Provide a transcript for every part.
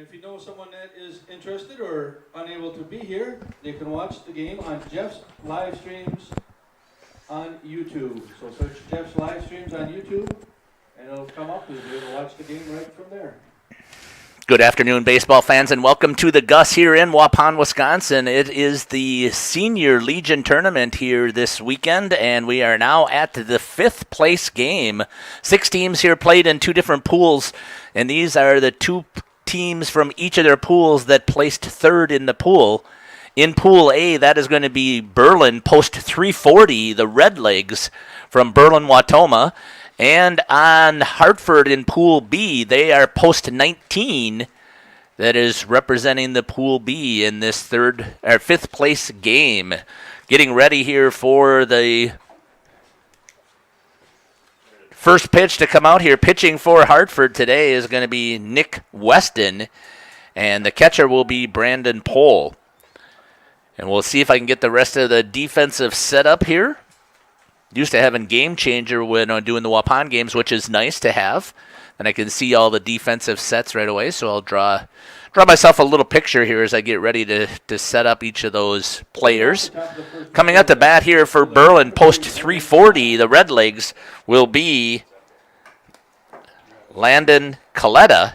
if you know someone that is interested or unable to be here, they can watch the game on Jeff's live streams on YouTube. So search Jeff's live streams on YouTube, and it'll come up. You'll be able to watch the game right from there. Good afternoon, baseball fans, and welcome to the Gus here in Waupun, Wisconsin. It is the Senior Legion Tournament here this weekend, and we are now at the fifth place game. 6 teams here played in 2 different pools, and these are the 2 teams from each of their pools that placed third in the pool. In Pool A, that is going to be Berlin, post 340, the Redlegs from Berlin-Wautoma. And on Hartford in Pool B, they are post 19. That is representing the Pool B in this fifth place game. Getting ready here for the first pitch to come out here. Pitching for Hartford today is going to be Nick Weston, and the catcher will be Brandon Pohl. And we'll see if I can get the rest of the defensive setup here. Used to having Game Changer when doing the Waupun games, which is nice to have. And I can see all the defensive sets right away, so I'll draw myself a little picture here as I get ready to set up each of those players. Coming up to bat here for Berlin, post 340, the Redlegs, will be Landon Coletta.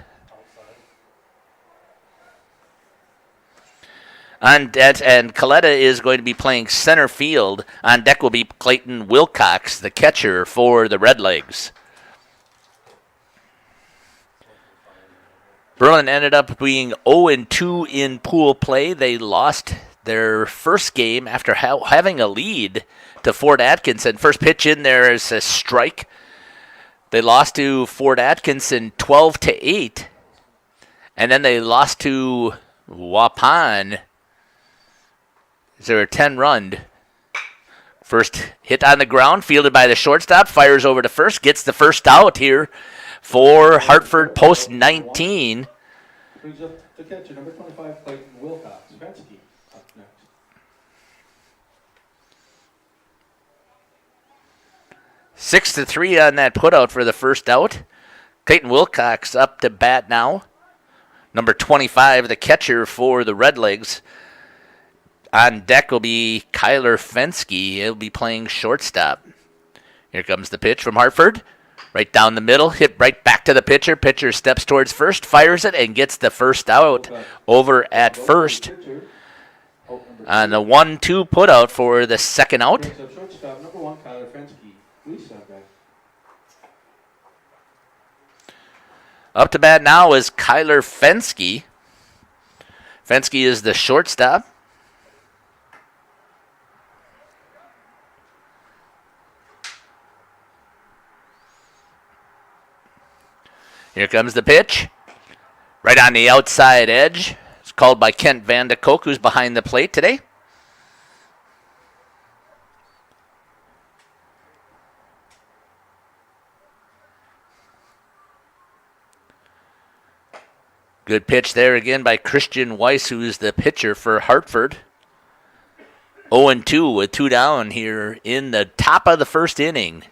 And Coletta is going to be playing center field. On deck will be Clayton Wilcox, the catcher for the Redlegs. Berlin ended up being 0-2 in pool play. They lost their first game after having a lead to Fort Atkinson. First pitch in there is a strike. They lost to Fort Atkinson 12-8. And then they lost to Waupun. There a 10-run. First hit on the ground, fielded by the shortstop, fires over to first, gets the first out here for Hartford post 19. Brings up the catcher, number 25, Clayton Wilcox. Fensky up next. Six to 3 on that putout for the first out. Clayton Wilcox up to bat now. Number 25, the catcher for the Redlegs. On deck will be Kyler Fensky. He'll be playing shortstop. Here comes the pitch from Hartford. Right down the middle, hit right back to the pitcher. Pitcher steps towards first, fires it, and gets the first out over at first. On the 1-2 putout for the second out. Shortstop, number 1, Kyler Fensky. Please stand back. Up to bat now is Kyler Fensky. Fensky is the shortstop. Here comes the pitch. Right on the outside edge. It's called by Kent Van de Kock, who's behind the plate today. Good pitch there again by Christian Weiss, who is the pitcher for Hartford. 0-2 with 2 down here in the top of the first inning.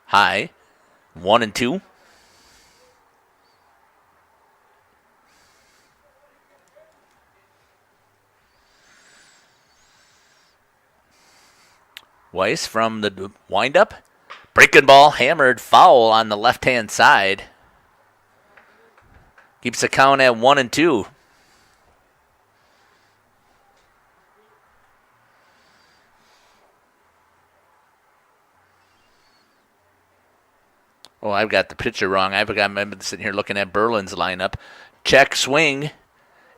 High, 1-2. Weiss from the windup. Breaking ball, hammered, foul on the left-hand side. Keeps the count at 1-2. Oh, I've got the pitcher wrong. I'm sitting here looking at Berlin's lineup. Check swing.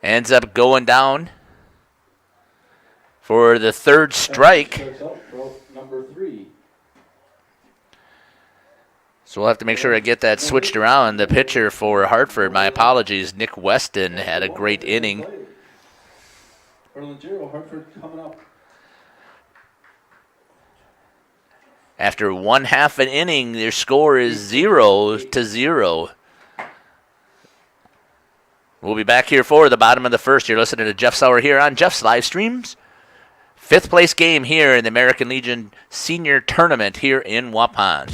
Ends up going down for the third strike. Number 3. So we'll have to make sure I get that switched around. The pitcher for Hartford, my apologies, Nick Weston, had a great inning. Berlin 0, Hartford coming up. After 1/2 an inning, their score is 0-0. We'll be back here for the bottom of the first. You're listening to Jeff Sauer here on Jeff's live streams. Fifth place game here in the American Legion Senior Tournament here in Waupun.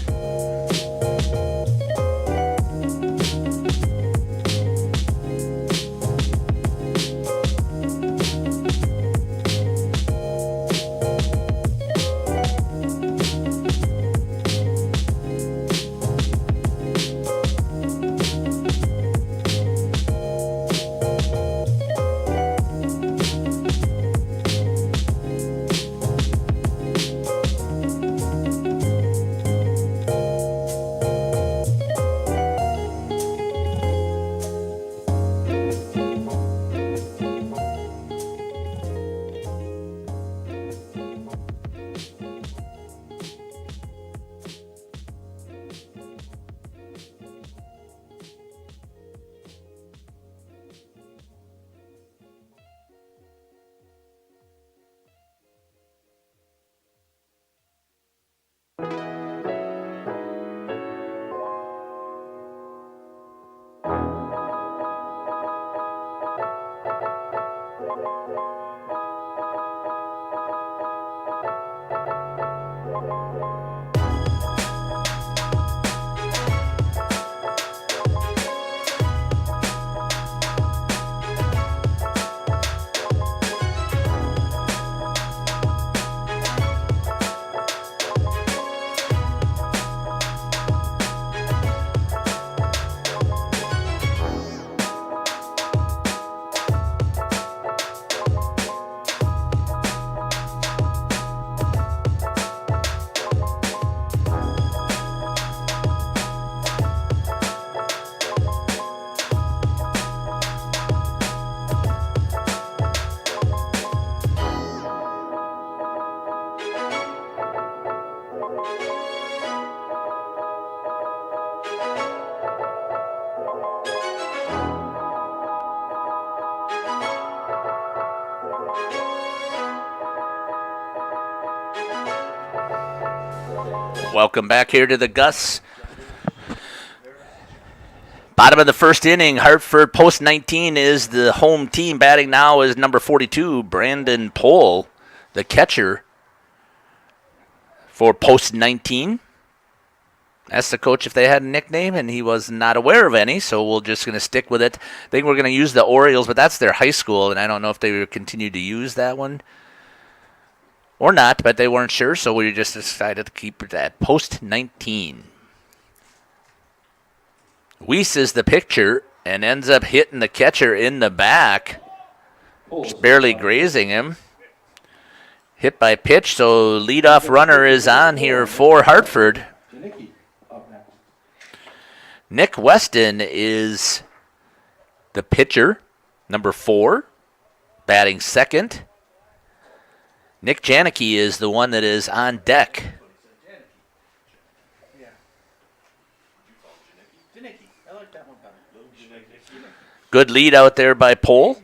Welcome back here to the Gus. Bottom of the first inning, Hartford post 19 is the home team. Batting now is number 42, Brandon Pohl, the catcher for post 19. Asked the coach if they had a nickname, and he was not aware of any, so we're just going to stick with it. I think we're going to use the Orioles, but that's their high school, and I don't know if they will continue to use that one or not, but they weren't sure, so we just decided to keep it at post 19. Weiss is the pitcher and ends up hitting the catcher in the back, just barely grazing him. Hit by pitch, so leadoff runner is on here for Hartford. Nick Weston is the pitcher, number 4, batting second. Nick Janicki is the one that is on deck. Good lead out there by Pohl.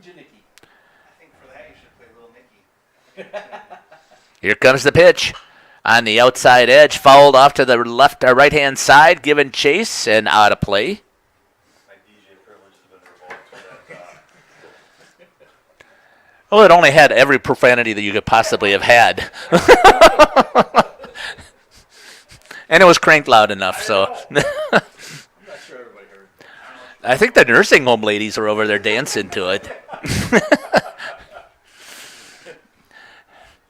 Here comes the pitch. On the outside edge, fouled off to the left or right-hand side, given chase, and out of play. Well, it only had every profanity that you could possibly have had. And it was cranked loud enough, so. I'm not sure everybody heard. I think the nursing home ladies are over there dancing to it.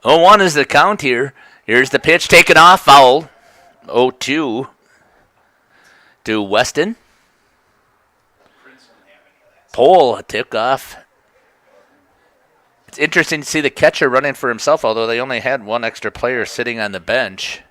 0-1 is the count here. Here's the pitch taken off, foul. 0-2 to Weston. Pohl took off. It's interesting to see the catcher running for himself, although they only had one extra player sitting on the bench.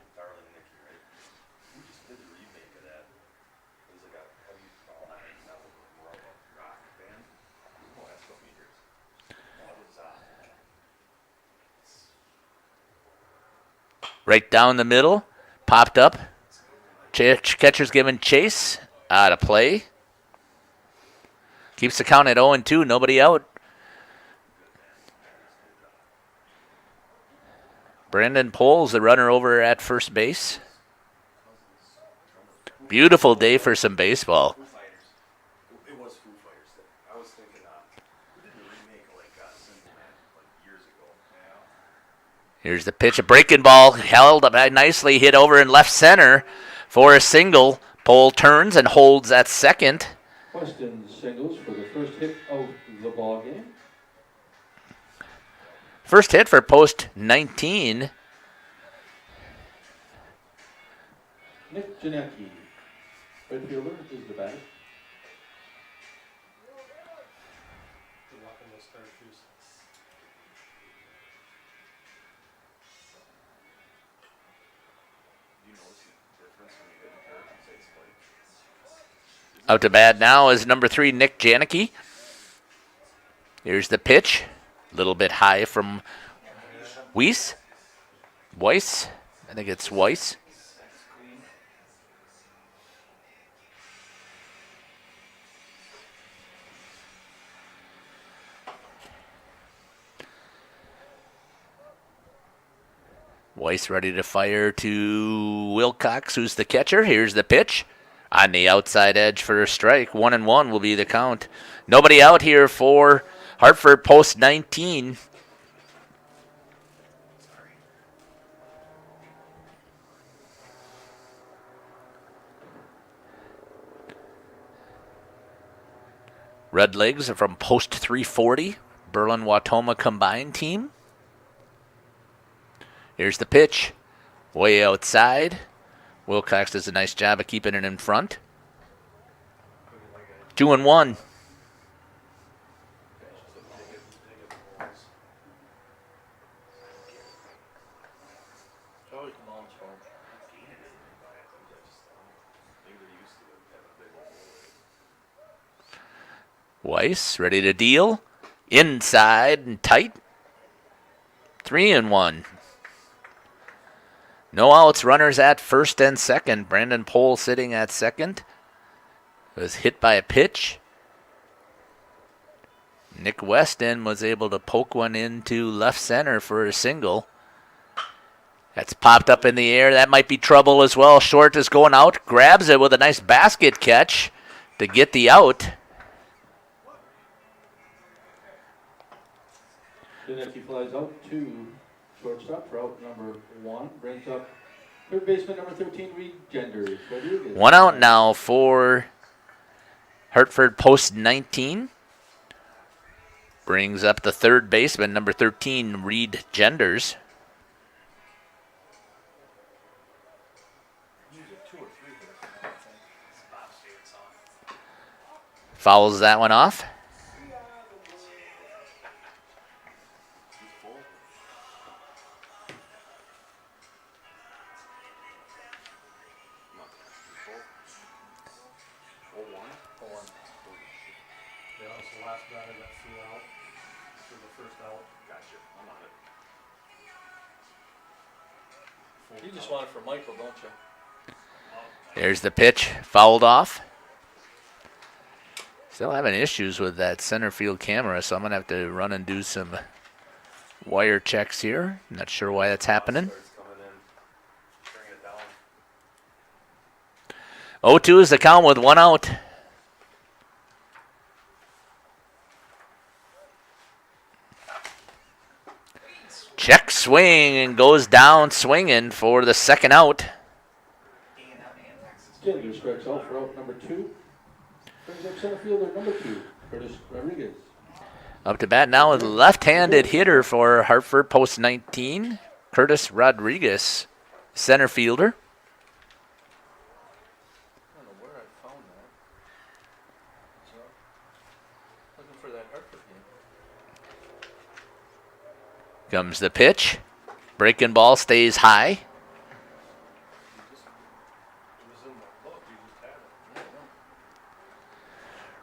Right down the middle, popped up. Catcher's given chase, out of play. Keeps the count at 0-2, nobody out. Brandon Pohl's the runner over at first base. Beautiful day for some baseball. It was Foo Fighters. I was thinking we did a remake like years ago. Here's the pitch, a breaking ball held up nicely, hit over in left center for a single. Pole turns and holds at second. Weston singles for the first hit of the ball game. First hit for post 19. Nick Janicki, right fielder, is the bat. Out to bat now is number 3, Nick Janicki. Here's the pitch. A little bit high from Weiss. I think it's Weiss. Weiss ready to fire to Wilcox, who's the catcher. Here's the pitch. On the outside edge for a strike. 1-1 will be the count. Nobody out here for Hartford post 19. Red Legs are from post 340. Berlin-Watoma combined team. Here's the pitch. Way outside. Wilcox does a nice job of keeping it in front. 2-1. Weiss ready to deal. Inside and tight. 3-1. No outs, runners at first and second. Brandon Pohl sitting at second. Was hit by a pitch. Nick Weston was able to poke one into left center for a single. That's popped up in the air. That might be trouble as well. Short is going out. Grabs it with a nice basket catch to get the out. Janicki flies out to shortstop for out number 1. Brings up third baseman number 13, Reed Genders. One out now for Hartford post 19. Brings up the third baseman, number 13, Reed Genders. Fouls that one off. You just want it for Michael, don't you? There's the pitch, fouled off. Still having issues with that center field camera, so I'm going to have to run and do some wire checks here. Not sure why that's happening. 0-2 is the count with one out. Check swing and goes down swinging for the second out. Genders strikes out for out number 2. Brings up center fielder number 2, Curtis Rodriguez. Up to bat now with left-handed hitter for Hartford post 19, Curtis Rodriguez, center fielder. I don't know where I found that. So, looking for that Hartford game. Comes the pitch. Breaking ball stays high.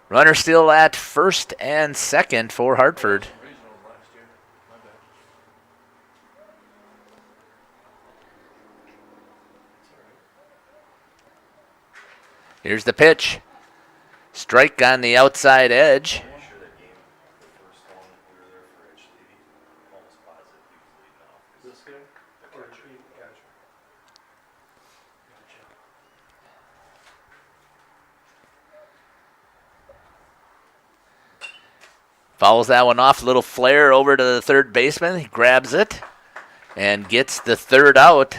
Runner still at first and second for Hartford. Here's the pitch. Strike on the outside edge. Fouls that one off. A little flare over to the third baseman. He grabs it. and gets the third out.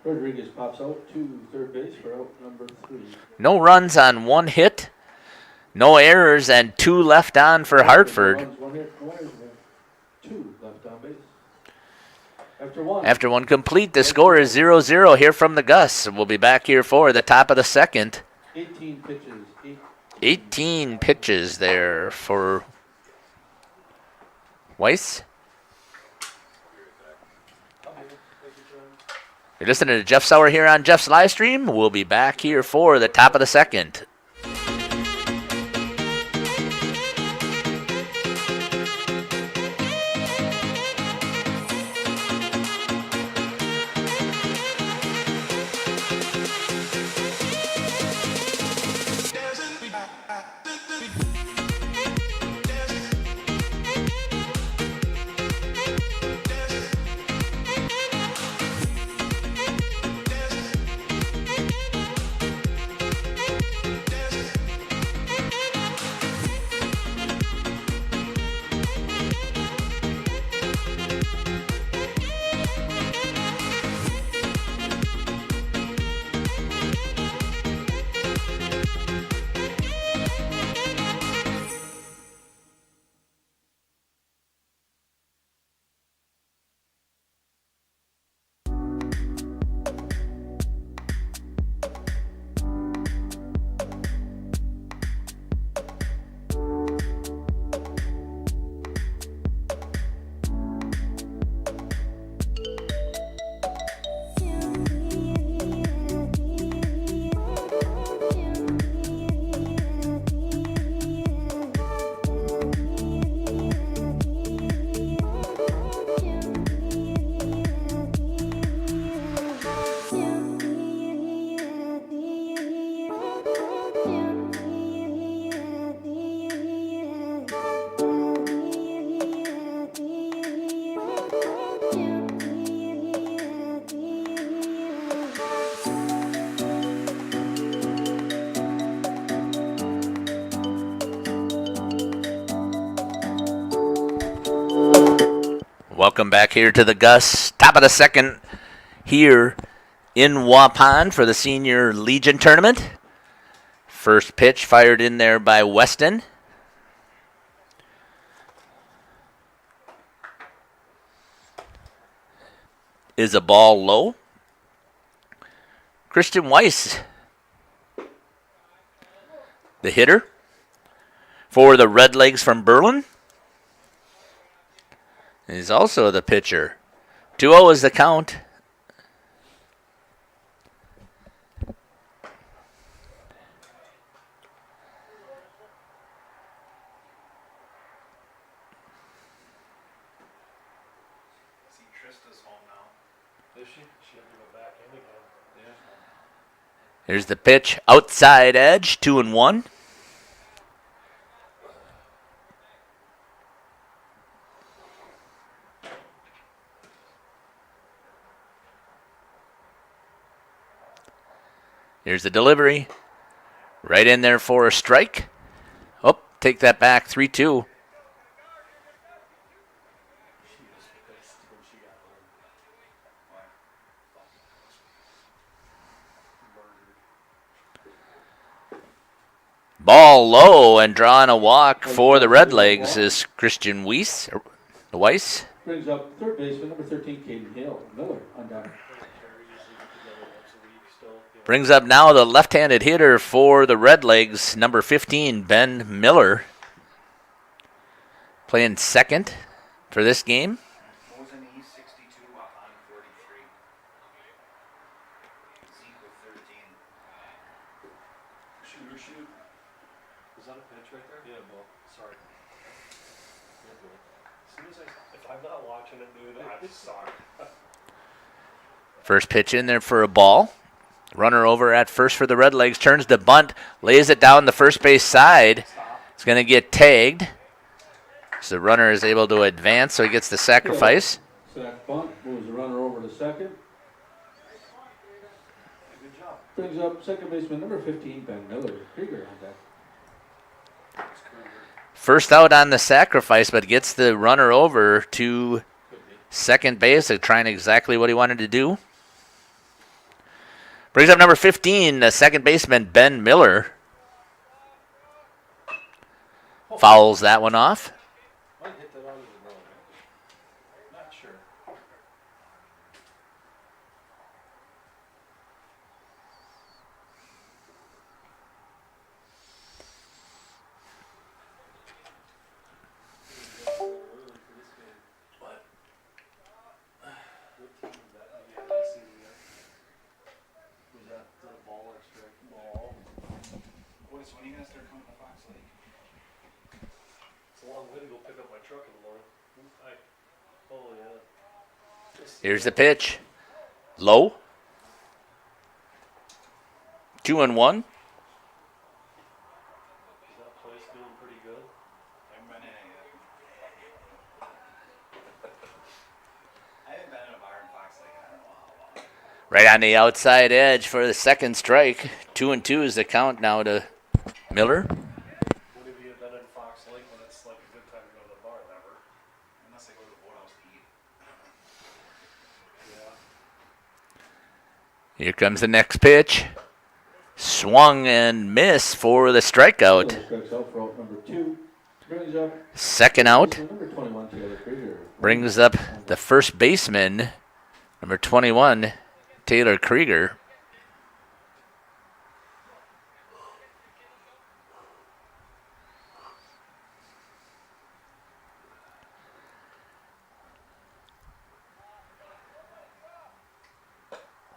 Rodriguez pops out to third base for out number 3. No runs on 1 hit, no errors, and 2 left on for Hartford. No runs, 1 hit, no errors, 2 left on base. After 1. After 1 complete, the score is 0-0 here from the Gus. We'll be back here for the top of the second. 18 pitches. 18 pitches there for Weiss. You're listening to Jeff Sauer here on Jeff's live stream. We'll be back here for the top of the second. Welcome back here to the Gus. Top of the second here in Waupun for the Senior Legion Tournament. First pitch fired in there by Weston. Is a ball low. Christian Weiss, the hitter for the Redlegs from Berlin. He's also the pitcher. 2-0 is the count. See, Trista's home now. Is she? She'll go back in again. Yeah. Here's the pitch. Outside edge, 2-1. Here's the delivery. Right in there for a strike. Oh, take that back, 3-2. Ball low and drawing a walk for the Redlegs is Christian Weiss. Brings up third baseman number 13, Caden Hill. Miller on down. Brings up now the left-handed hitter for the Redlegs, number 15, Ben Miller. Playing second for this game. Mosen East 62, Waupun 43. Zeke with 13. Shoot or shoot. Is that a pitch right there? Yeah, ball. Sorry. As soon as if I'm not watching it, dude, I'm sorry. First pitch in there for a ball. Runner over at first for the Redlegs. Turns to bunt. Lays it down the first base side. It's going to get tagged. So the runner is able to advance, so he gets the sacrifice. Sack bunt. Moves the runner over to second. Good job. Brings up second baseman number 15, Ben Miller. Krieger on that. First out on the sacrifice, but gets the runner over to Second base, trying exactly what he wanted to do. Brings up number 15, the second baseman, Ben Miller. Fouls that one off. Might hit that out of the road. Not sure. What? What team is that? Maybe I haven't seen it yet. Was that the ball extract ball? Boys, when are you gonna start coming to Fox Lake? It's a long way to go pick up my truck in the morning. Oh yeah. Here's the pitch. Low. 2-1. Is that place doing pretty good? Haven't been in it yet. I haven't been in a bar in Fox Lake, I don't know how long. Right on the outside edge for the second strike. 2-2 is the count now to Miller. When have you been in Fox Lake when it's like a good time to go to the bar? Never. Unless I go to the boathouse to eat. Yeah. Here comes the next pitch. Swung and miss for the strikeout. Strikes out for out number 2. Brings up Second out. number 21, Taylor Krieger. Brings up the first baseman, number 21, Taylor Krieger.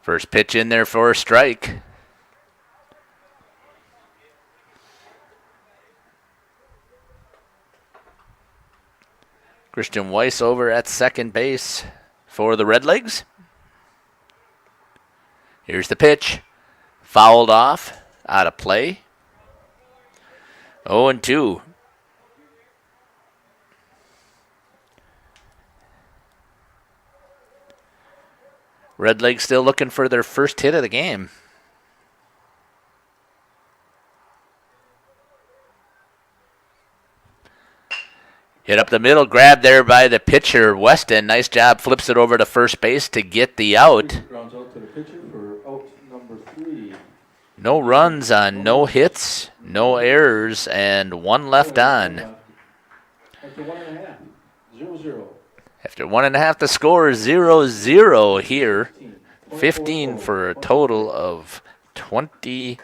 First pitch in there for a strike. Christian Weiss over at second base for the Redlegs. Here's the pitch. Fouled off, out of play. 0-2. Redlegs still looking for their first hit of the game. Hit up the middle, grabbed there by the pitcher, Weston. Nice job, flips it over to first base to get the out. Grounds out to the pitcher for out number 3. No runs on no hits, no errors, and one left on. After 1.5, 0-0. After 1.5, the score is 0-0 here. 15 for a total of 23.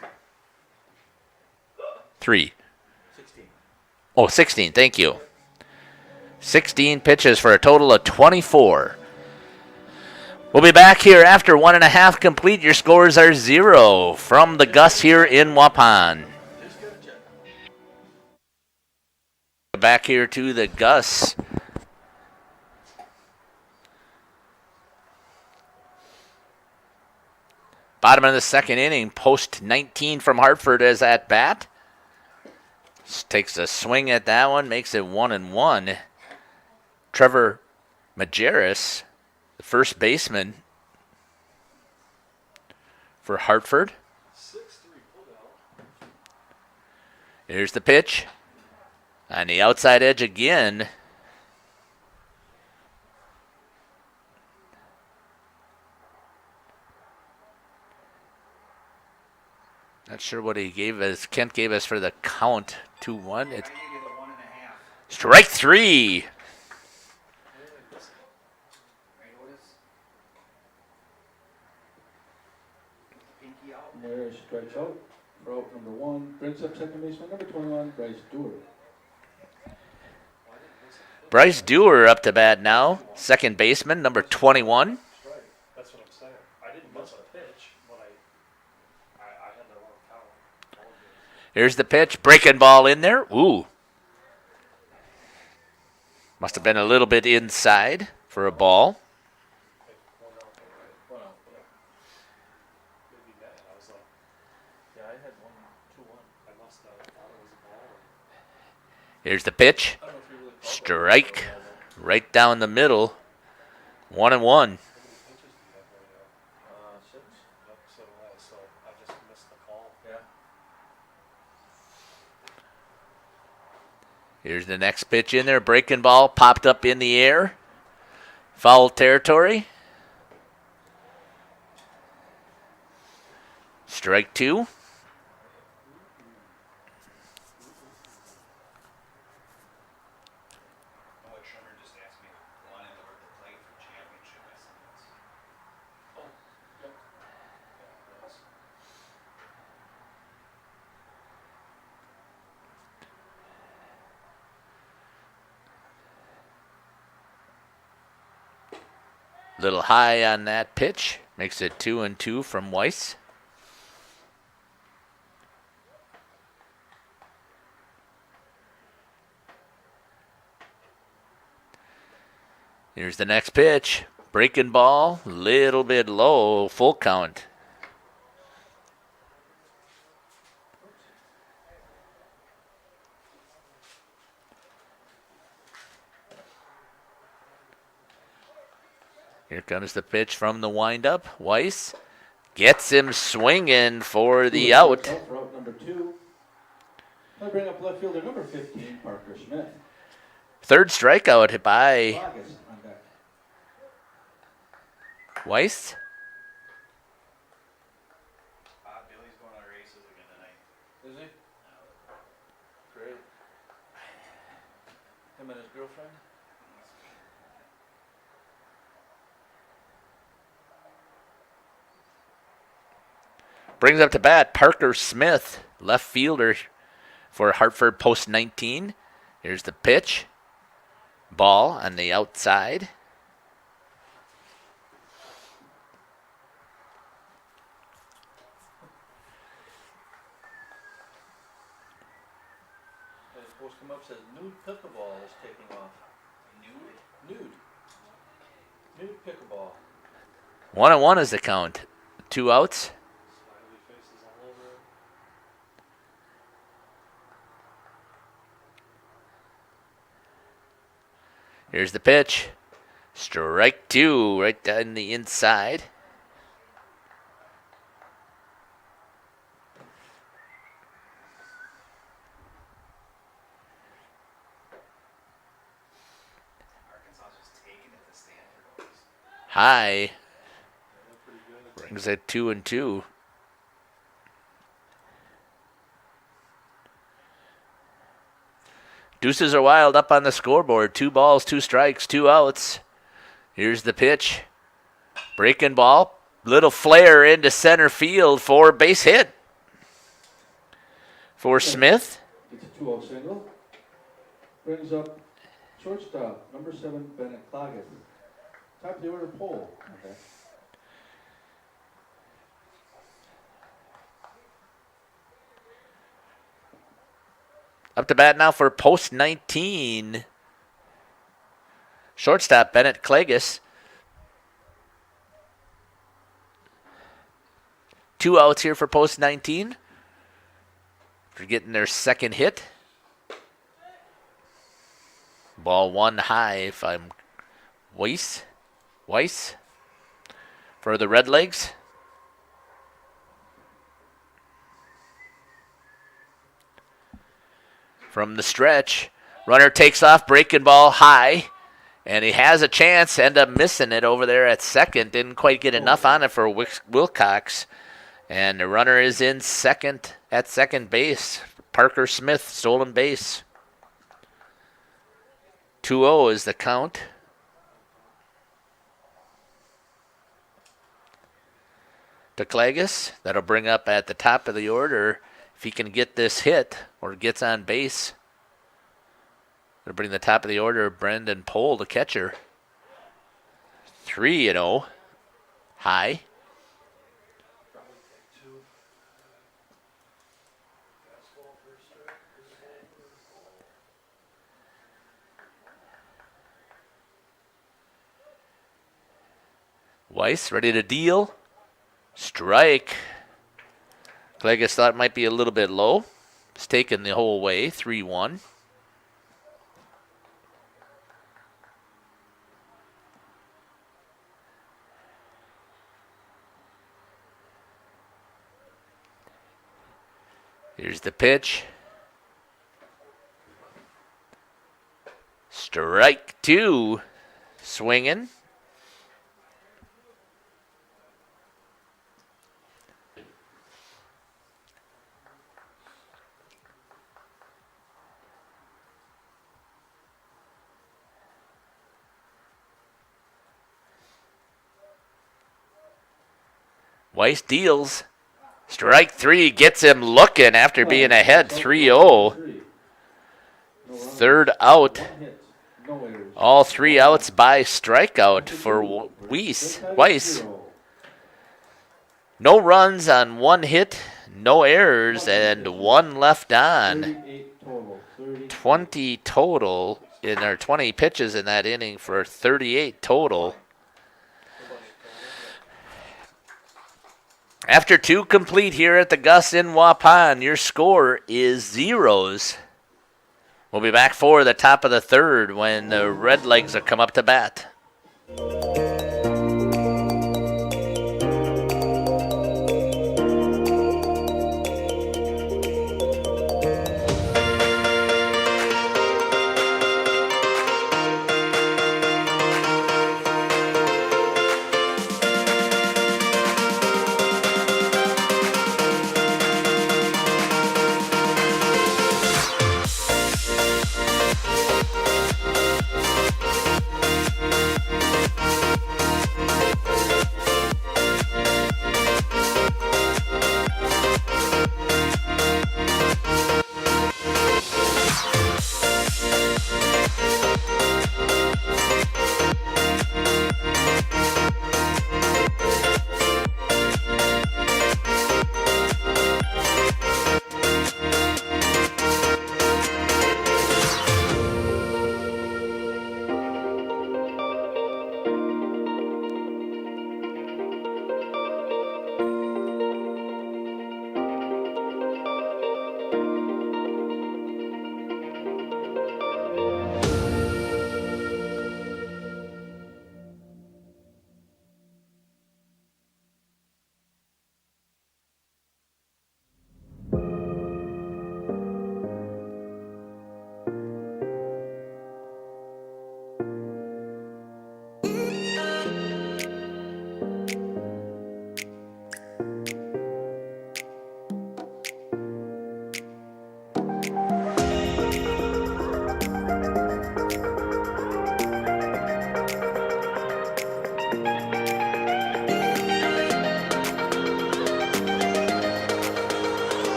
16. Oh, 16, thank you. 16 pitches for a total of 24. We'll be back here after 1.5 complete. Your scores are 0 from the Gus here in Waupun. Back here to the Gus. Bottom of the second inning, post 19 from Hartford is at bat. Just takes a swing at that one, makes it 1-1. Trevor Majerus, the first baseman for Hartford. 6-3 putout. Here's the pitch. On the outside edge again. Not sure what he gave us. Kent gave us for the count. 2-1. It's I give you the 1.5. strike 3. Right, Otis? Pinky out. There strikes out for out number 1. Brings up second baseman number 21, Bryce Dewar. Bryce Dewar up to bat now. Second baseman, number 21. Strike. That's what I'm saying. I didn't miss a pitch, but I had the wrong count. Here's the pitch. Breaking ball in there. Ooh. Must have been a little bit inside for a ball. Maybe that. I was like, yeah, I had 1-2-1. I must have thought it was a ball. Here's the pitch. I don't know if you really Strike. Right down the middle. 1-1. How many pitches do you have right now? 6. Yep, so I just missed the call. Yeah. Here's the next pitch in there. Breaking ball popped up in the air. Foul territory. Strike two. What Trimmer just asked me if I wanted to work the plate for championship. I said yes. Oh, yep. Yeah, nice. Little high on that pitch. Makes it 2-2 from Weiss. Here's the next pitch. Breaking ball, little bit low, full count. Here comes the pitch from the windup. Weiss gets him swinging for the out. For out number 2. I'll bring up left fielder number 15, Parker Smith. Third strikeout by August on deck. Weiss. Billy's going on races again tonight. Is he? Great. Him and his girlfriend? Brings up to bat Parker Smith, left fielder for Hartford post 19. Here's the pitch. Ball on the outside. And his post come up says nude pickleball is taking off. Nude pickleball. 1-1 is the count. 2 outs. Smiley faces all over it. Here's the pitch. Strike two, right down the inside. Arkansas just taking it to Stanford. High. Yeah, pretty good. Brings it 2-2. Deuces are wild up on the scoreboard. 2 balls, 2 strikes, 2 outs. Here's the pitch. Breaking ball. Little flare into center field for base hit. For Smith. It's a 2-0 single. Brings up shortstop, number 7, Bennett Cloggett. Top of the order pole. Okay. Up to bat now for post 19. Shortstop Bennett Clagus. 2 outs here for post 19. For getting their second hit. Ball 1 high if I'm Weiss for the Redlegs. From the stretch, runner takes off, breaking ball high, and he has a chance, end up missing it over there at second. Didn't quite get enough on it for Wilcox. And the runner is in second at second base. Parker Smith, stolen base. 2-0 is the count. To Clagus, that'll bring up at the top of the order. If he can get this hit or gets on base, it'll bring the top of the order Brendan Pohl, the catcher. 3-0. High. Probably take 2. Fastball first strike. Weiss ready to deal. Strike. Clagus thought it might be a little bit low. It's taken the whole way. 3-1. Here's the pitch. Strike 2. Swinging. Weiss deals. Strike three gets him looking after being ahead 3-0. Third out. All 3 outs by strikeout for Weiss. No runs on 1 hit, no errors, and 1 left on. 20 total in our 20 pitches in that inning for 38 total. After 2 complete here at the Gus in Waupun, your score is 0s. We'll be back for the top of the third when the Redlegs will come up to bat.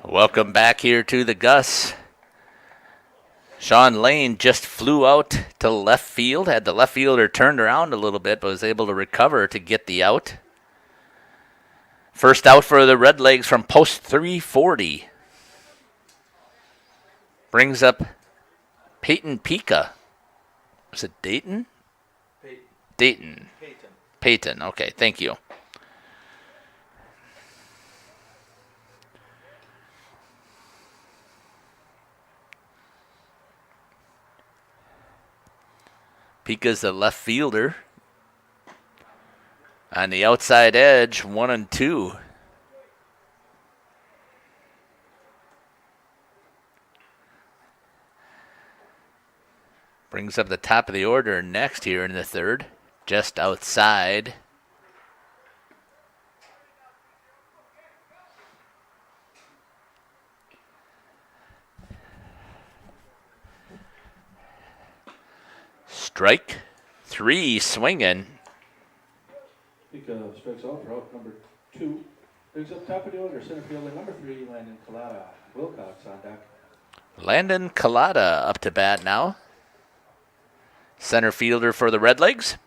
Welcome back here to the Gus. Sean Lane just flew out to left field, had the left fielder turned around a little bit, but was able to recover to get the out. First out for the Redlegs from post 340. Brings up Peyton Pika. Was it Dayton? Dayton. Peyton. Okay, thank you. Pika's the left fielder. On the outside edge, 1-2. Brings up the top of the order next here in the third. Just outside. Strike three, swinging. Pika strikes out for out number 2. Brings up top of the order, center fielder number 3, Landon Collada. Wilcox on deck. Landon Collada up to bat now. Center fielder for the Redlegs.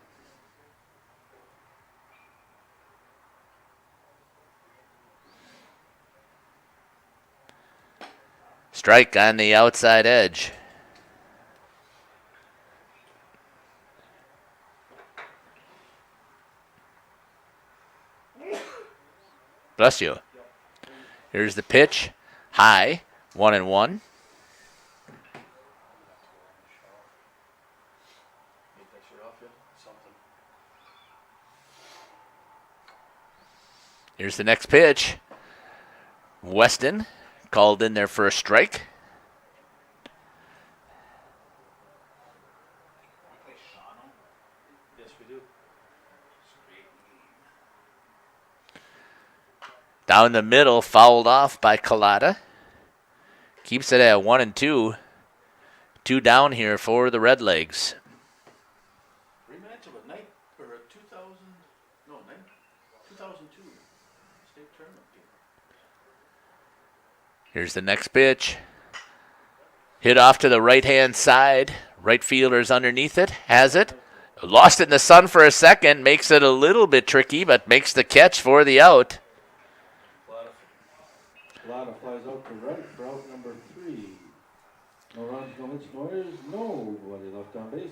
Strike on the outside edge. Bless you. Here's the pitch. High. 1-1. Here's the next pitch. Weston called in there for a strike. Yes, we do. Down the middle, fouled off by Collada. Keeps it at 1-2. 2 down here for the Redlegs. Rematch of a night or a 2 Here's the next pitch. Hit off to the right-hand side. Right fielder's underneath it. Has it. Lost it in the sun for a second. Makes it a little bit tricky, but makes the catch for the out. Lotta flies out to right for out number 3. No runs, no hits, no errors, nobody left on base.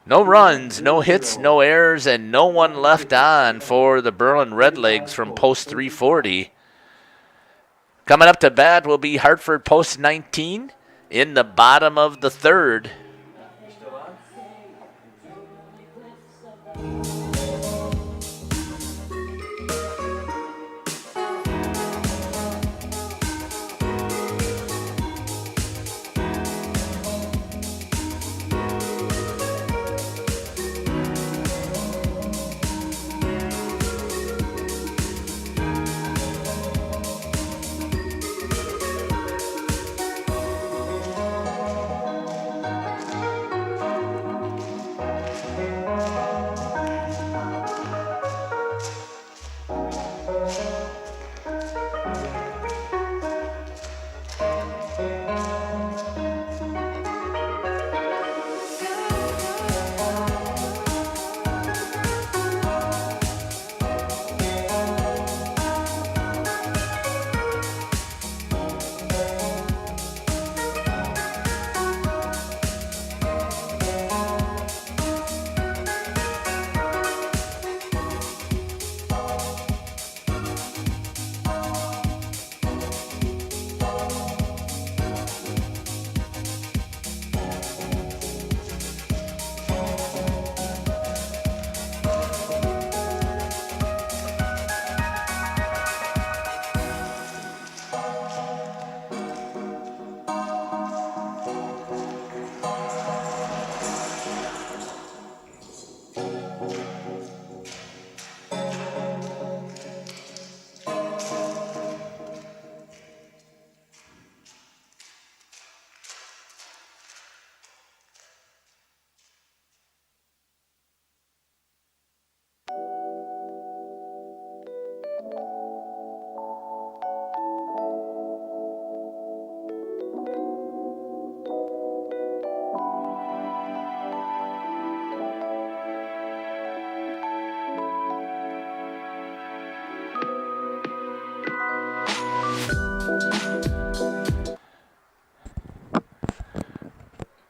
No runs, no hits, no errors, and no one left on for the Berlin Redlegs from post 340. Coming up to bat will be Hartford post 19 in the bottom of the third. Still on?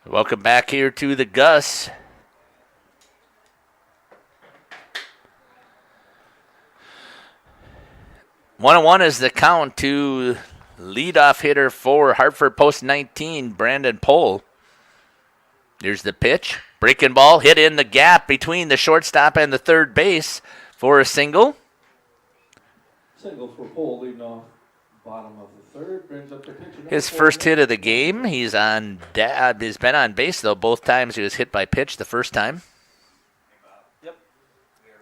Welcome back here to the Gus. One and one is the count to leadoff hitter for Hartford post 19, Brandon Pohl. Here's the pitch. Breaking ball hit in the gap between the shortstop and the third base for a single. Single for Pohl leading off bottom of the third. Brings up the pitcher. His first hit of the game. He's been on base, though. Both times he was hit by pitch the first time. Yep. We are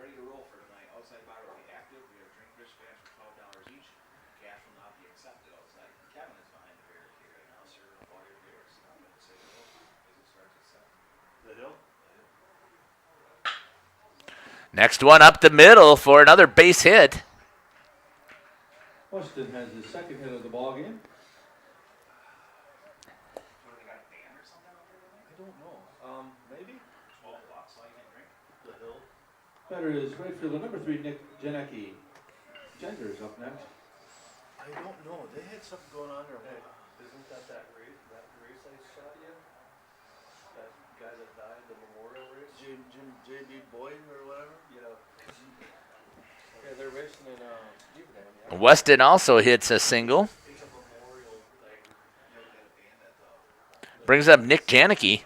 ready to roll for tonight. Outside bar will be active. We have drink wristbands for $12 each. Cash will not be accepted outside. Kevin is behind the barricade right now, serving up all your beers. I'm going to say hello as it starts at 7. The hill? Next one up the middle for another base hit. Weston has his second hit of the ball game. What, they got a band or something out there tonight? I don't know. Maybe? $12, all you can drink. The hill. Batter is right fielder number 3, Nick Janicki. Gender is up next. I don't know. They had something going on there. Hey, isn't that race I shot you? That guy that died, the memorial race? JB Boyd or whatever? Yeah. Yeah, they're racing in Beaverton, yeah. Weston also hits a single. It's a memorial thing. You know, they had a band at the Brings up Nick Janicki.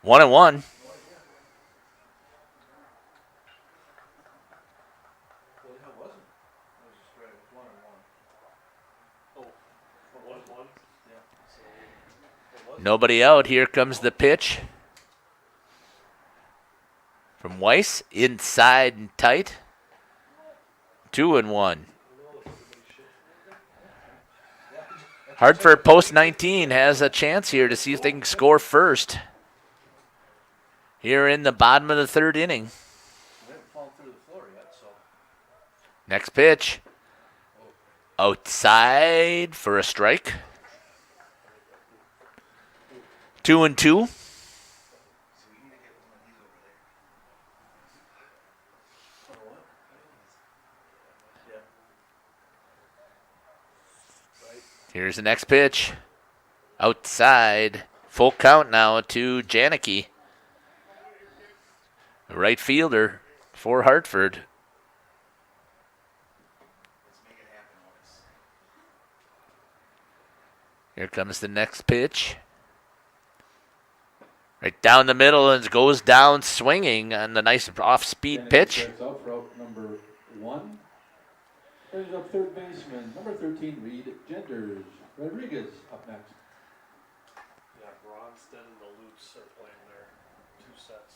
One and one. Well, yeah, it wasn't. It was just right. 1-1. Oh, 1-1? Yeah. So, it wasn't. Nobody out. Here comes the pitch. From Weiss, inside and tight. 2-1. Hartford post 19 has a chance here to see if they can score first. here in the bottom of the third inning. We haven't fallen through the floor yet, so. Next pitch. Outside for a strike. 2-2. So we need to get one of these over there. Oh, what? Yeah. Right. Here's the next pitch. Outside. Full count now to Janicki. Right fielder for Hartford. Let's make it happen, Otis. Here comes the next pitch. Right down the middle and goes down swinging on the nice off-speed pitch. Strikes out for out number 1. Brings up third baseman, number 13, Reed Genders. Rodriguez up next. Yeah, Bronston and the Lutz are playing their 2 sets.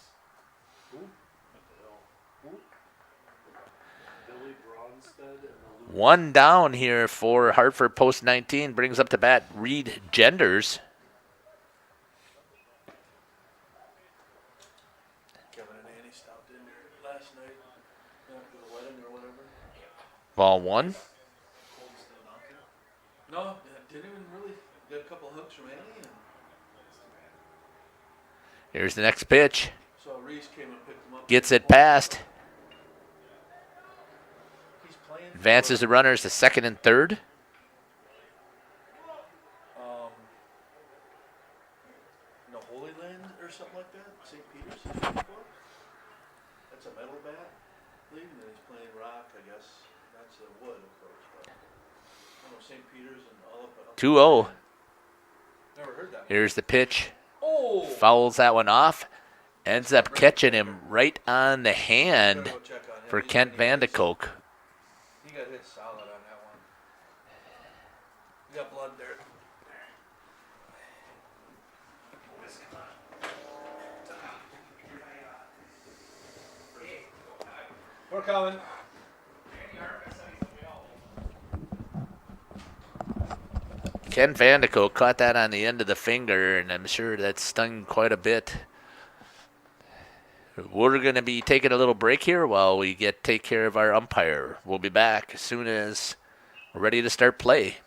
Who? What the hell? Who? Billy Bronsted and the Lutz. One down here for Hartford post 19. Brings up to bat Reed Genders. Kevin and Annie stopped in there last night after the wedding or whatever. Ball 1. Colton's still not there. No, didn't even really get a couple hooks from Annie, and Here's the next pitch. so Reese came and picked him up. Gets it past. He's playing. Advances the runners to second and third. No, Holy Land or something like that. St. Peter's. He's playing for. That's a metal bat league, and then he's playing rock. I guess that's a wood, of course. But I don't know, St. Peter's and all of it. 2-0. Never heard that. Here's the pitch. Oh. Fouls that one off. Ends up catching him right on the hand Gotta go check on him. for He- Kent he got hit- Vandekolk. He got hit solid on that one. He got blood there. We're coming. Ken Vandekolk caught that on the end of the finger, and I'm sure that stung quite a bit. We're going to be taking a little break here while we take care of our umpire. We'll be back as soon as we're ready to start play.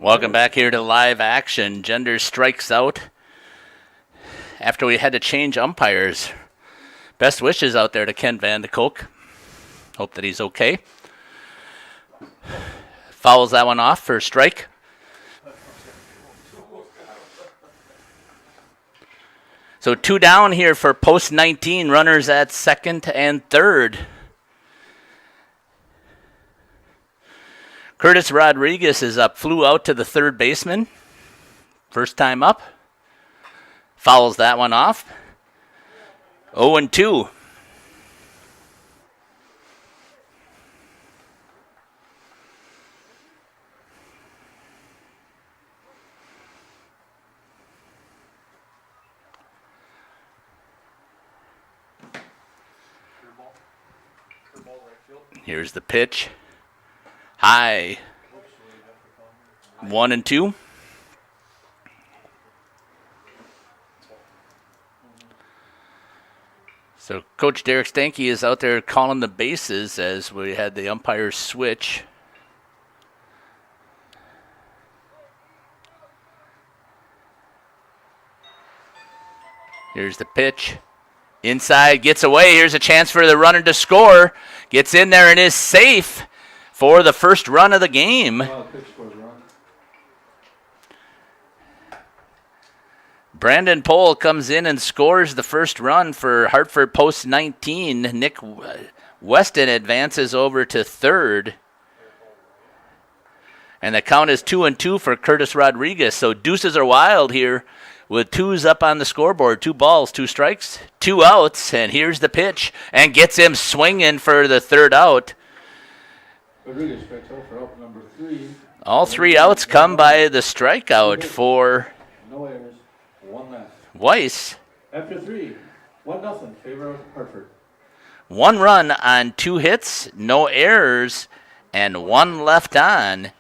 Welcome back here to live action. Gender strikes out after we had to change umpires. Best wishes out there to Ken Van de Kolk. Hope that he's okay. Fouls that one off for a strike. So 2 down here for post 19, runners at second and third. Curtis Rodriguez is up, flew out to the third baseman. First time up. Fouls that one off. 0-2. Here's the pitch. High. 1-2. So Coach Derek Stanky is out there calling the bases as we had the umpires switch. Here's the pitch. Inside, gets away. Here's a chance for the runner to score. Gets in there and is safe for the first run of the game. Brandon Pohl comes in and scores the first run for Hartford post 19. Nick Weston advances over to third. And the count is 2-2 for Curtis Rodriguez. So deuces are wild here with 2s up on the scoreboard. 2 balls, 2 strikes, 2 outs. And here's the pitch and gets him swinging for the third out. Rodriguez strikes out for out number 3. All 3 outs come by the strikeout for no errors, 1 left. Weiss. After 3, 1-0 favor of Hartford. 1 run on 2 hits, no errors, and 1 left on.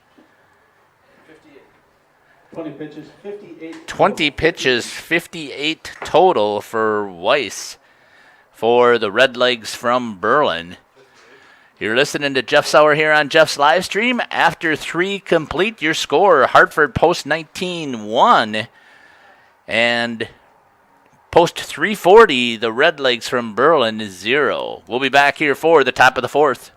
20 pitches, 58. 20 pitches, 58 total for Weiss for the Redlegs from Berlin. You're listening to Jeff Sauer here on Jeff's live stream. After 3 complete, your score, Hartford post 19 1. And post 340, the Redlegs from Berlin is 0. We'll be back here for the top of the 4th.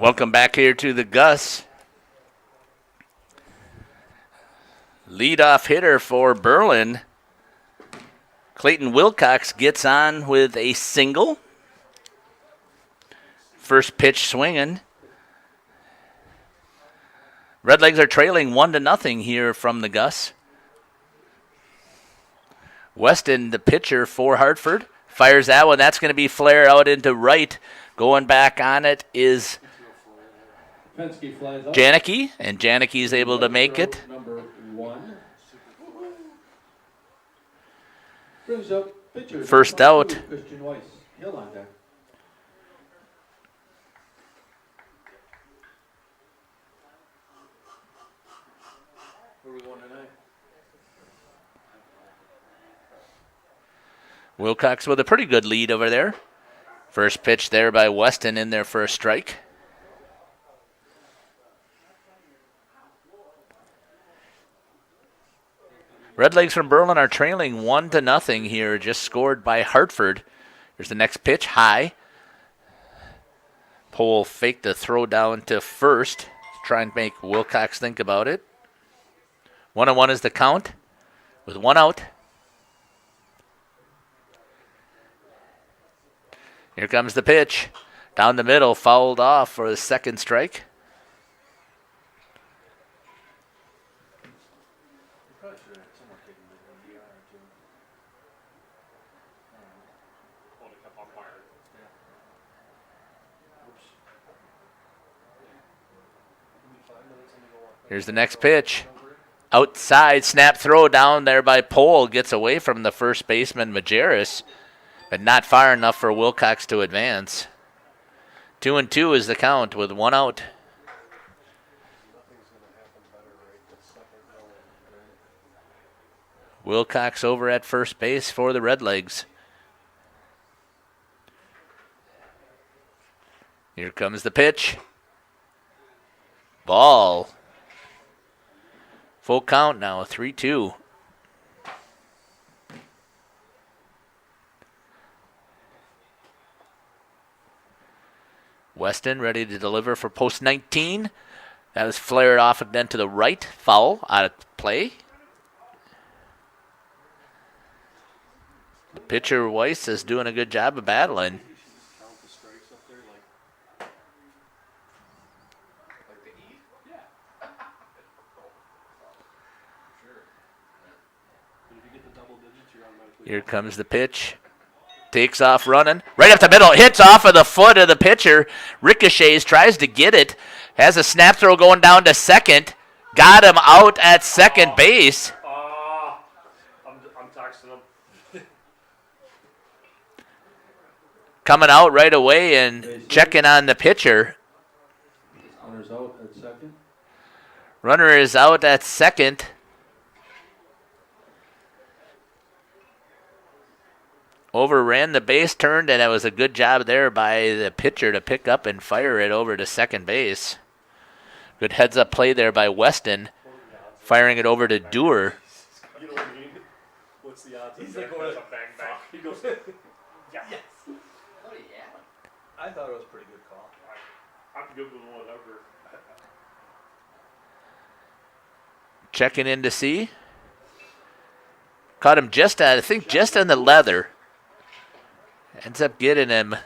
Welcome back here to the Gus. Leadoff hitter for Berlin. Clayton Wilcox gets on with a single. First pitch swinging. Redlegs are trailing 1-0 here from the Gus. Weston, the pitcher for Hartford, fires that one. That's going to be flare out into right. Going back on it is Fensky flies up. Janicki, and Janicki is able to make it. Number 1. Brings up pitcher. First number out. 2, Christian Weiss. Hill on deck. Where are we going tonight? Wilcox with a pretty good lead over there. First pitch there by Weston in there for a strike. Redlegs from Berlin are trailing 1-0 here, just scored by Hartford. Here's the next pitch, high. Pole faked the throw down to first to try and make Wilcox think about it. 1-1 is the count with 1 out. Here comes the pitch. Down the middle, fouled off for the second strike. Probably should have someone taking the DR too. Holding up umpire. Oops. Give me 5 minutes and we go on. Here's the next pitch. Outside, snap throw down there by Pole. Gets away from the first baseman, Majerus, but not far enough for Wilcox to advance. 2-2 is the count with 1 out. Nothing's going to happen better right this second going. Wilcox over at first base for the Redlegs. Here comes the pitch. Ball. Full count now, 3-2. Weston ready to deliver for post 19. That was flared off again to the right. Foul out of play. The pitcher Weiss is doing a good job of battling. Count the strikes up there like Like the E? Yeah. Sure. But if you get the double digits, you're automatically. Here comes the pitch. Takes off running. Right up the middle. Hits off of the foot of the pitcher. Ricochets, tries to get it. Has a snap throw going down to second. Got him out at second base. I'm texting him. Coming out right away and checking on the pitcher. Runner's out at second. Runner is out at second. Overran the base, turned, and it was a good job there by the pitcher to pick up and fire it over to second base. Good heads-up play there by Weston, firing it over to Dewar. You know what I mean? What's the odds? He's like going to bang bang. He goes. Yes. Oh yeah. I thought it was a pretty good call. I'm good with whatever. Checking in to see. Caught him just on, I think, just on the leather. Ends up getting him.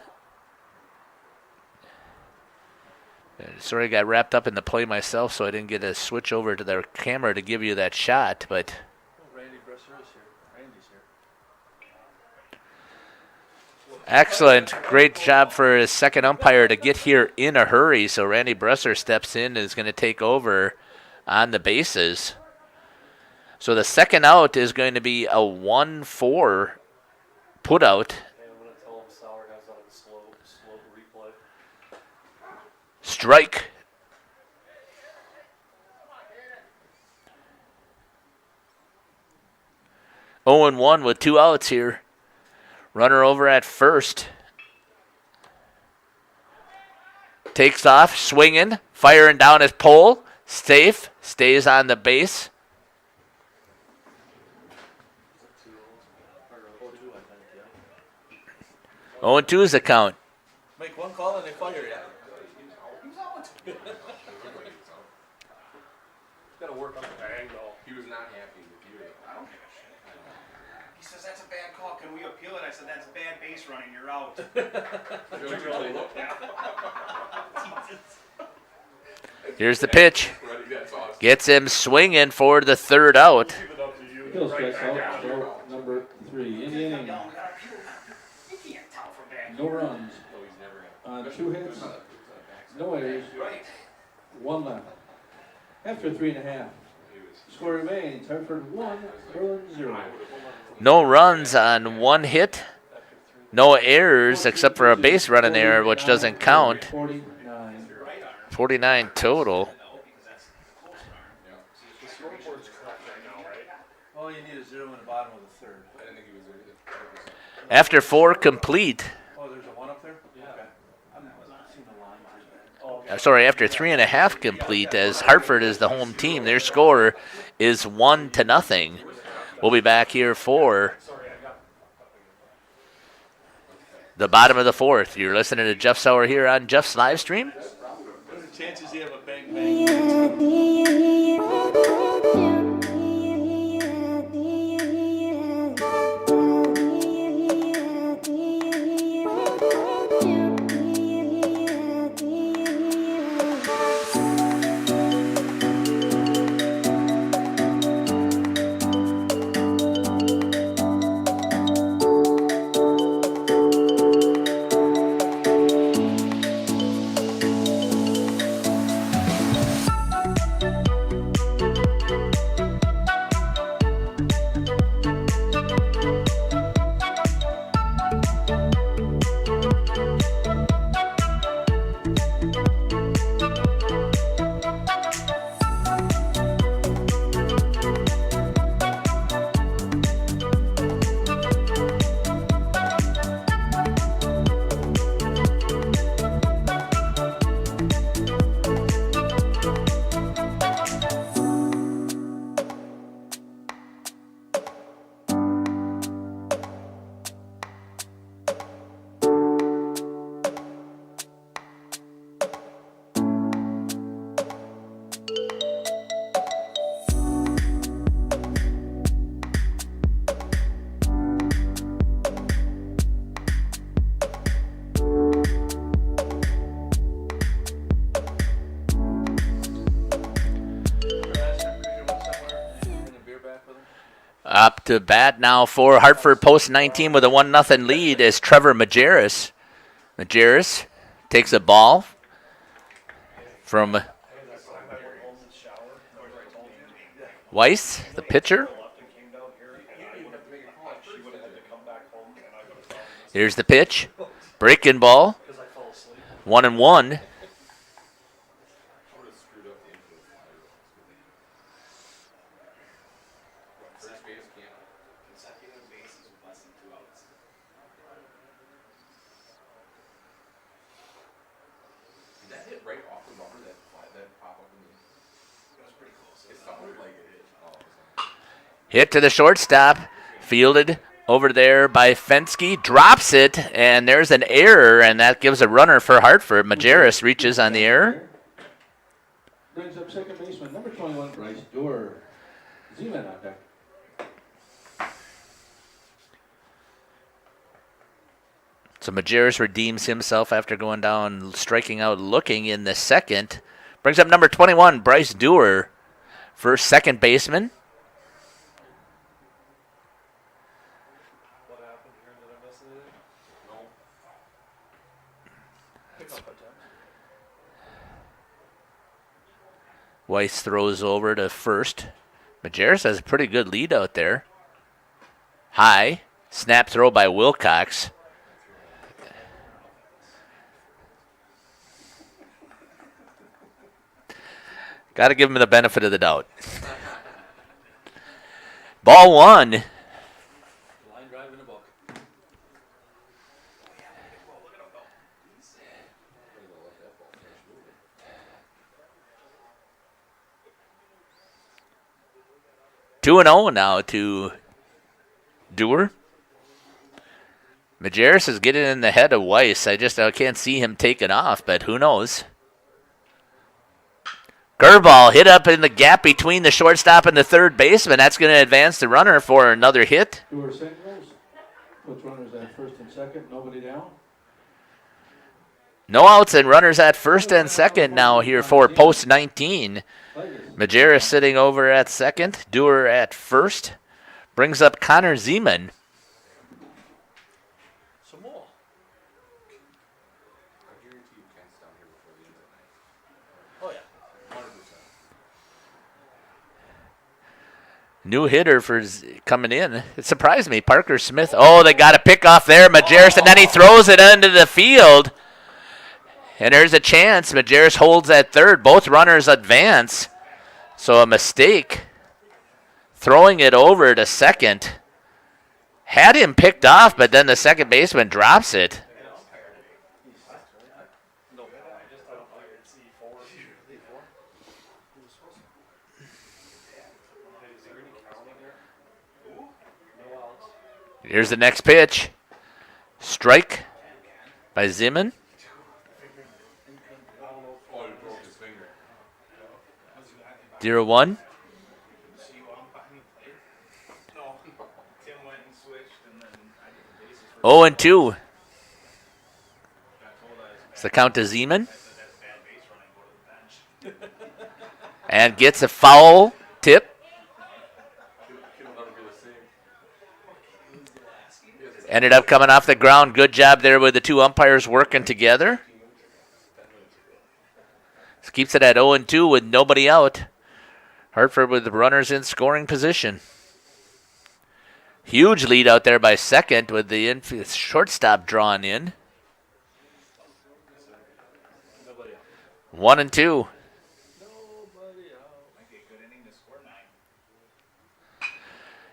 Sorry, I got wrapped up in the play myself, so I didn't get to switch over to their camera to give you that shot. But Randy Bresser is here. Randy's here. excellent. Great job for his second umpire to get here in a hurry. So Randy Bresser steps in and is going to take over on the bases. So the second out is going to be a 1-4 put out. And I'm gonna tell him Sauer has that on the slow replay. Strike. Oh and 1 with 2 outs here. Runner over at first. Takes off, swinging, firing down his pole. Safe, stays on the base. 0-2 is the count. Make one call and they fire you. work on the angle. He was not happy with you. I don't give a shit. He says, that's a bad call. Can we appeal it? I said, that's bad base running. You're out. Really? Here's the pitch. Buddy, that's awesome. Gets him swinging for the third out. Leave it up to you. Phil Right strikes back out, down. so number 3 in the inning. You can't tell from back. No runs, No, he's never gonna. on 2 hits, no errors, Right. 1 left. After 3.5. Score remains Hartford 1, Berlin 0. No runs on 1 hit. No errors except for a base running error, which doesn't count. 49. 49 total. The scoreboard's correct right now, right? All you need is 0 in the bottom of the third. I didn't think he was there either. After 4 complete. Oh, there's a 1 up there? Yeah. Okay. I've not seen the line for that. Oh, Sorry, after 3.5 complete, as Hartford is the home team, their score is 1-0. We'll be back here for sorry, I got. the bottom of the 4th. You're listening to Jeff Sauer here on Jeff's live stream. What are the chances you have a bang bang? Up to bat now for Hartford post 19 with a 1-0 lead is Trevor Majerus. Majerus takes a ball from Weiss, the pitcher. Here's the pitch. Breaking ball. 1-1. Consecutive bases with less than 2 outs. Did that hit right off the rubber, that pop up in the... It was pretty close. It sounded like it hit. Oh, Hit to the shortstop. Fielded over there by Fensky. Drops it, and there's an error, and that gives a runner for Hartford. Majerus reaches on the error. Brings up second baseman, number 21, Bryce Doerr. Z-Man out there. So Majerus redeems himself after going down, striking out, looking in the second. Brings up number 21, Bryce Doerr, for second baseman. What happened here? Did I miss anything? Pick up a 10. Weiss throws over to first. Majerus has a pretty good lead out there. High. Snap throw by Wilcox. Got to give him the benefit of the doubt. Ball 1. Line drive in the book. 2-0 now to Doerr. Majerus is getting in the head of Weiss. I can't see him take it off, but who knows? Curveball hit up in the gap between the shortstop and the third baseman. That's going to advance the runner for another hit. Doer singles. Puts runners at first and second. Nobody down. No outs and runners at first and second now here for post 19. Majerus sitting over at second. Doer at first. Brings up Connor Zeman. Some more. I guarantee you Kent's down here before the end of the night. Oh, yeah. 100%. New hitter for coming in. It surprised me. Parker Smith. Oh, they got a pick off there. Majerus, and then he throws it into the field. And there's a chance. Majerus holds at third. Both runners advance. So a mistake. Throwing it over to second. Had him picked off, but then the second baseman drops it. Here's the next pitch. Strike by Zeman. Oh, he broke his finger. 0-1. See you on behind the plate? No. Tim went and switched, and then I did the bases for 0-2. got told I was It's the count to Zeman. I said that's bad base running, go to the bench. And gets a foul tip. He'll never be the same. Ended up coming off the ground. Good job there with the two umpires working together. This keeps it at 0-2 with nobody out. Hartford with the runners in scoring position. Huge lead out there by second with the shortstop drawn in. 1-2. Might be a good inning to score 9.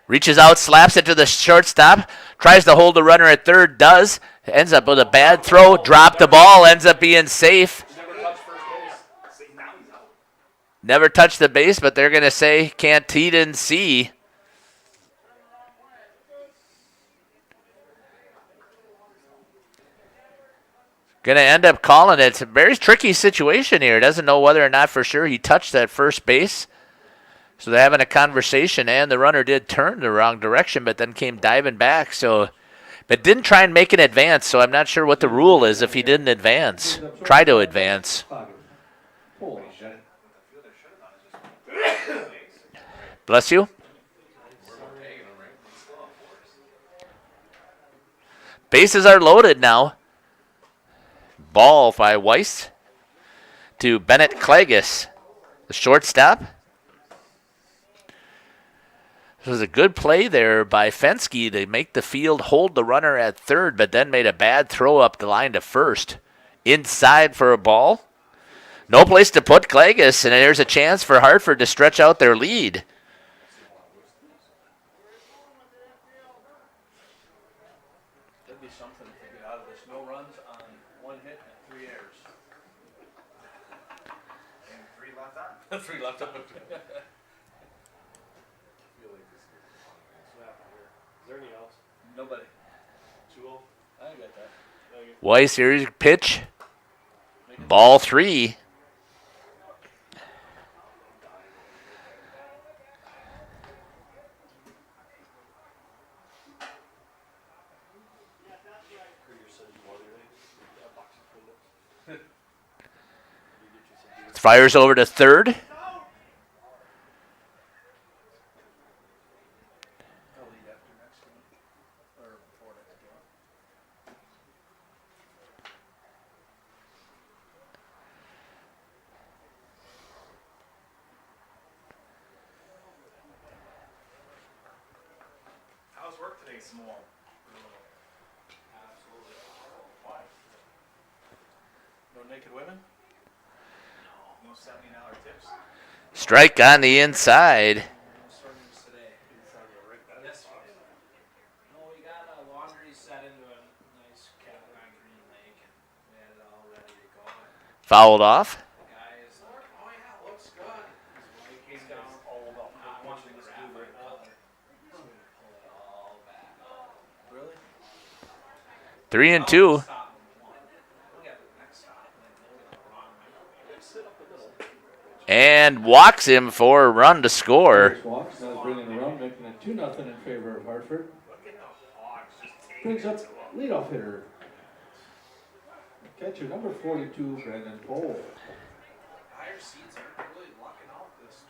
Reaches out, slaps it to the shortstop. Tries to hold the runner at third. Does. Ends up with a bad throw. Dropped the ball. Ends up being safe. Never touched first base. See, now he's out. Never touched the base, but they're going to say can't he didn't see. Going to end up calling it. It's a very tricky situation here. Doesn't know whether or not for sure he touched that first base. So they're having a conversation, and the runner did turn the wrong direction, but then came diving back. But didn't try and make an advance, so I'm not sure what the rule is if he didn't advance. Try to advance. Pull. Bless you. Bases are loaded now. Ball by Weiss to Bennett Klages, the shortstop. This was a good play there by Fensky to make the field hold the runner at third, but then made a bad throw up the line to first. Inside for a ball. No place to put Klages, and there's a chance for Hartford to stretch out their lead. That'd be something to get out of this. No runs on 1 hit and 3 errors. And 3 left on. 3 left up. Is there any else? Nobody. 2-0? I got that. Weiss, here's pitch. Ball 3. Fires over to third. I'll lead after next game. Or before next game. How's work today, Small? Absolutely. Why? No naked women? No $70 tips. Strike on the inside. No, we got a laundry set into a nice cabin on Green Lake, and we had it all ready to go. Fouled off. The guy is like, "Oh yeah, looks good." His wife came down, not wanting to grab it, so we pull it all back. Really? 3 and 2. Stop number 1. We got the next stop, and then load it the wrong way. And and walks him for a run to score. Curtis walks, now bringing the run, making it 2-0 in favor of Hartford. Brings up leadoff hitter. Catcher number 42, Brandon Pohl. Higher seeds aren't really locking out this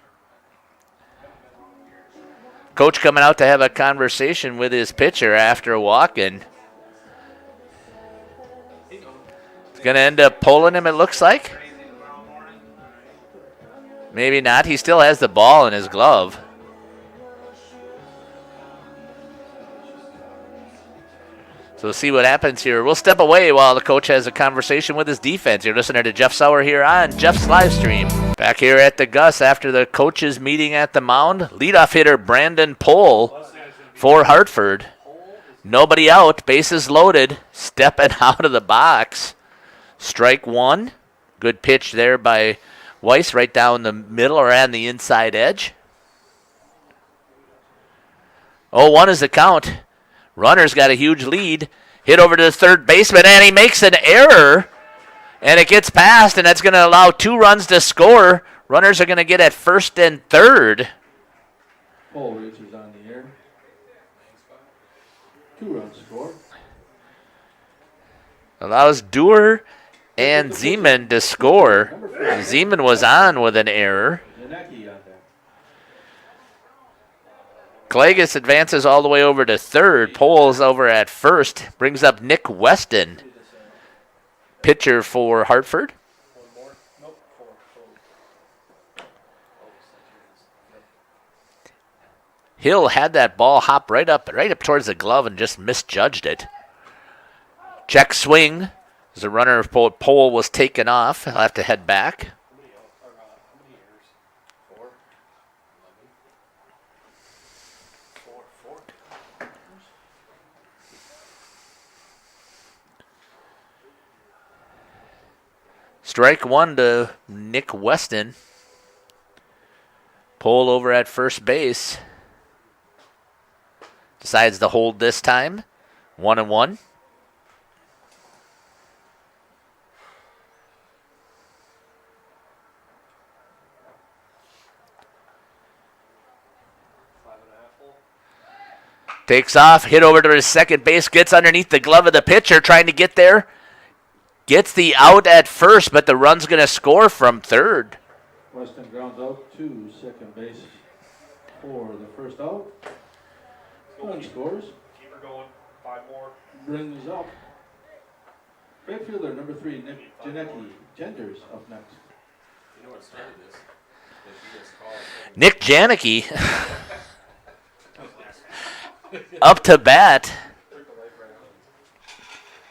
tournament. Coach coming out to have a conversation with his pitcher after walking. Going to end up pulling him, it looks like. Maybe not. He still has the ball in his glove. So we'll see what happens here. We'll step away while the coach has a conversation with his defense. You're listening to Jeff Sauer here on Jeff's live stream. Back here at the Gus after the coaches meeting at the mound. Leadoff hitter Brandon Pohl for Hartford. Nobody out. Bases loaded. Stepping out of the box. Strike one. Good pitch there by Weiss right down the middle or on the inside edge. 0-1 is the count. Runner's got a huge lead. Hit over to the third baseman, and he makes an error. And it gets past, and that's going to allow 2 runs to score. Runners are going to get at first and third. Pohl reaches on the air. 2 runs score. Allows Dewar and Zeman to score. Zeman was on with an error. Yanecki on there. Klages advances all the way over to third. Pohl's over at first. Brings up Nick Weston, pitcher for Hartford. One more? Nope, 4. Hill had that ball hop right up towards the glove and just misjudged it. Check swing. As the runner of Pohl was taken off, he'll have to head back. How many errors? 4? 4. Strike one to Nick Weston. Pohl over at first base. Decides to hold this time. 1-1. Takes off, hit over to his second base, gets underneath the glove of the pitcher, trying to get there. Gets the out at first, but the run's going to score from third. Weston grounds out to second base for the first out. One scores. Keep her going. 5 more. Brings up right fielder number 3, Nick Janecki. Genders up next. You know what started this? That you just called. Nick Janicki up to bat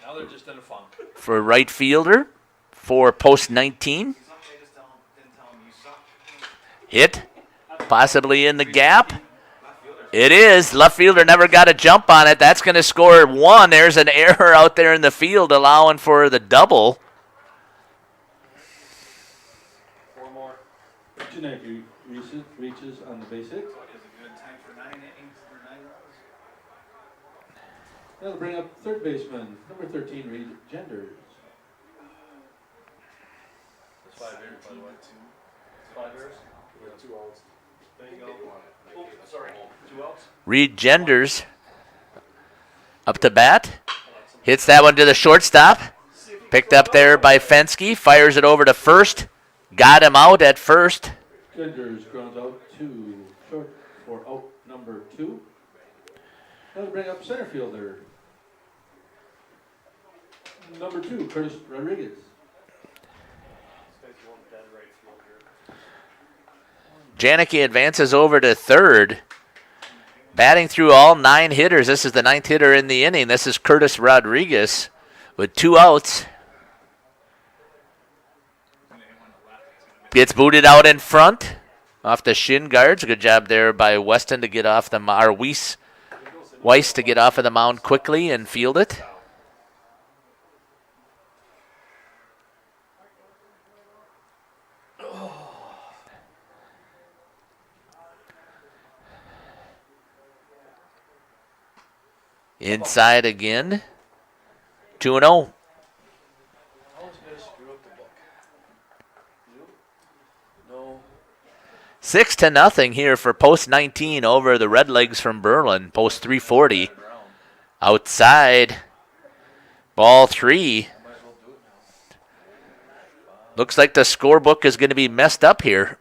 Now they're just in a funk. for right fielder for post 19. They just didn't tell him you suck. Hit, possibly in the gap. It is. Left fielder never got a jump on it. That's going to score 1. There's an error out there in the field allowing for the double. 4 more. Janecki reaches on the base hit. So it is a good time for 9 innings for 9 runs. That'll bring up third baseman number 13, Reed Genders. That's 5 errors, by the way. 5 errors? We have 2 outs. There you go. Oh, sorry. 2 outs? Reed Genders up to bat. Hits that one to the shortstop. Picked up there by Fensky. Fires it over to first. Got him out at first. Genders grounds out to short for out number 2. That'll bring up center fielder number 2, Curtis Rodriguez. This guy's going dead right field here. Janicki advances over to third. Batting through all 9 hitters. This is the 9th hitter in the inning. This is Curtis Rodriguez with 2 outs. Gets booted out in front off the shin guards. Good job there by Weston to get off the Weiss to get off of the mound quickly and field it. Inside again. 2-0. How is gonna screw up the book? You? No. 6-0 here for post 19 over the Redlegs from Berlin. Post 340. Outside. Ball 3. Looks like the scorebook is going to be messed up here.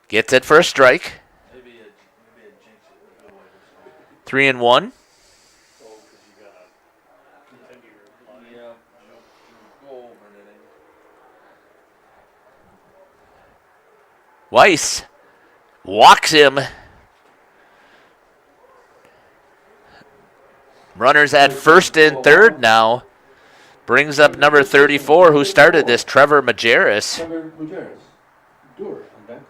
Gets it for a strike. Maybe a jinx it in a good way. 3-1. Oh, because you gotta continue your line. Yeah, go over an inning. Weiss walks him. Runners at first and third now. Brings up number 34, who started this, Trevor Majerus. Trevor Majerus. Doer on deck.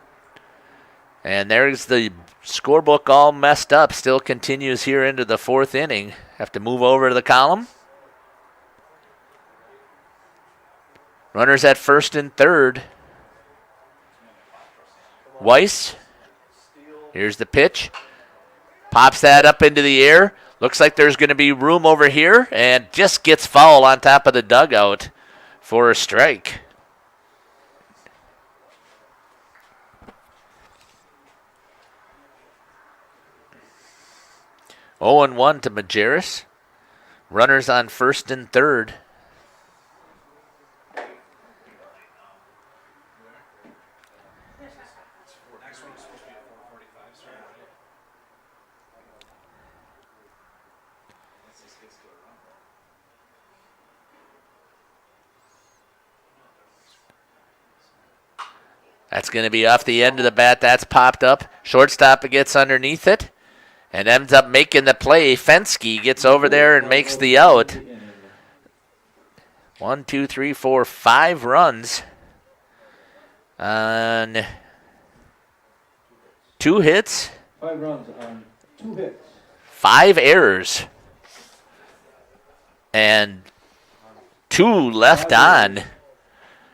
And there's the scorebook all messed up. Still continues here into the fourth inning. Have to move over to the column. Runners at first and third. Weiss. Here's the pitch. Pops that up into the air. Looks like there's going to be room over here, and just gets foul on top of the dugout for a strike. Oh and 1 to Majerus. Runners on first and third. Next one's supposed to be at 4:45, so right? Once this gets to a run. That's going to be off the end of the bat. That's popped up. Shortstop gets underneath it and ends up making the play. Fensky gets over there and makes the out. 1, 2, 3, 4, 5 runs on 2 hits, 5 runs on 2 hits. 5 errors, and 2 left on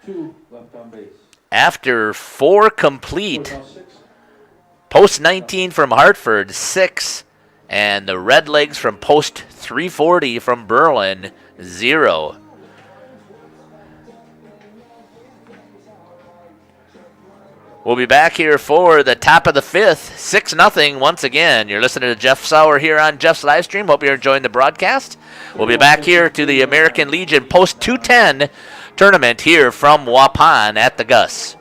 2 left on base. after 4 So complete. now 6. Post 19 from Hartford, 6. And the Redlegs from post 340 from Berlin, 0. We'll be back here for the top of the 5th, 6-0 once again. You're listening to Jeff Sauer here on Jeff's live stream. Hope you're enjoying the broadcast. We'll be back here to the American Legion post 210 tournament here from Waupun at the Gus.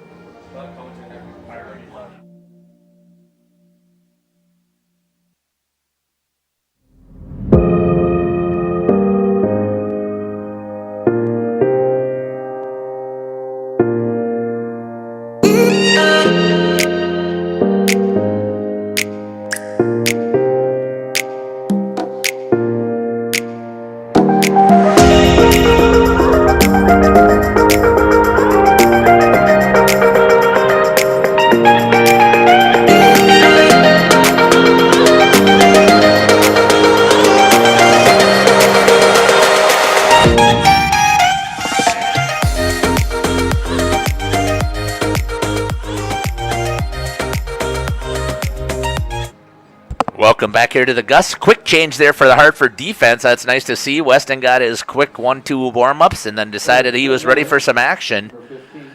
Welcome back here to the Gus. Quick change there for the Hartford defense. That's nice to see. Weston got his quick 1-2 warm-ups and then decided he was ready for some action. For 15.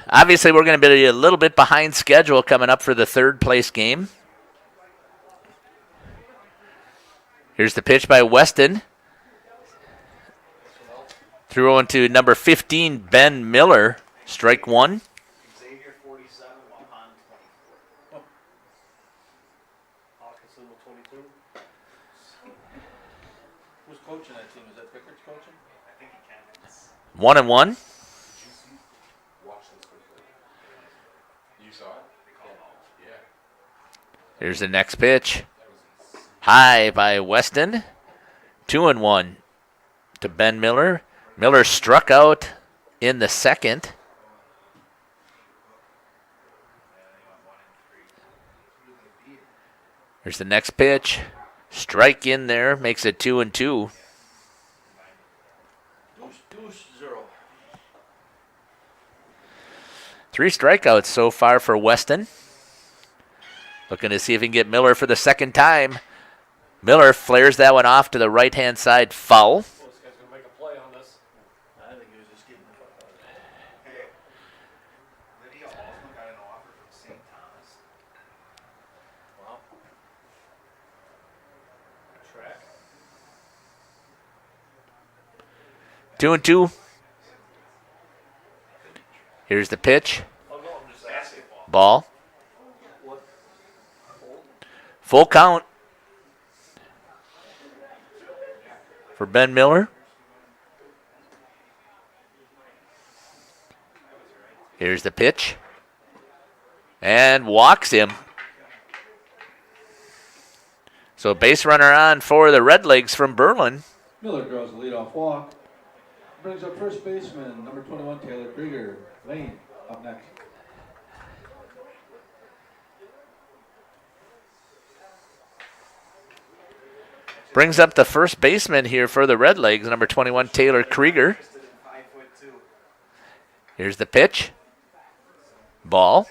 Obviously, we're going to be a little bit behind schedule coming up for the third place game. Here's the pitch by Weston. Threw into number 15, Ben Miller. Strike 1. Xavier 47, Waupun 24. Hawkinson with 22. Who's coaching that team? Is that Pickett's coaching? I think he can. 1-1. Watch this quickly. You saw it? Yeah. Here's the next pitch. High by Weston. 2-1 to Ben Miller. Miller struck out in the second. Here's the next pitch. Strike in there. Makes it 2-2. Deuce, 0. 3 strikeouts so far for Weston. Looking to see if he can get Miller for the second time. Miller flares that one off to the right-hand side, foul. This guy's gonna make a play on this. 2-2. Here's the pitch. Oh, no, I'm just asking. Ball. What? Hold? Full count for Ben Miller. Here's the pitch. And walks him. So base runner on for the Redlegs from Berlin. Miller draws a leadoff walk. Brings up first baseman, number 21, Taylor Krieger. Lane up next. Brings up the first baseman here for the Redlegs, number 21, Taylor Krieger. Here's the pitch. Ball.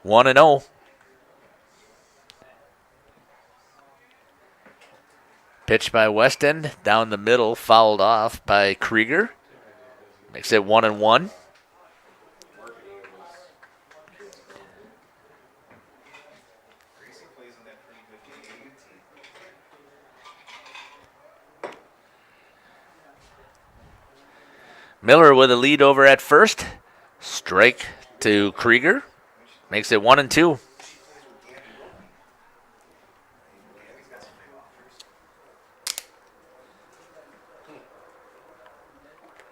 1-0. Pitch by Weston, down the middle, fouled off by Krieger. Makes it 1-1. Miller with a lead over at first. Strike to Krieger. Makes it 1-2.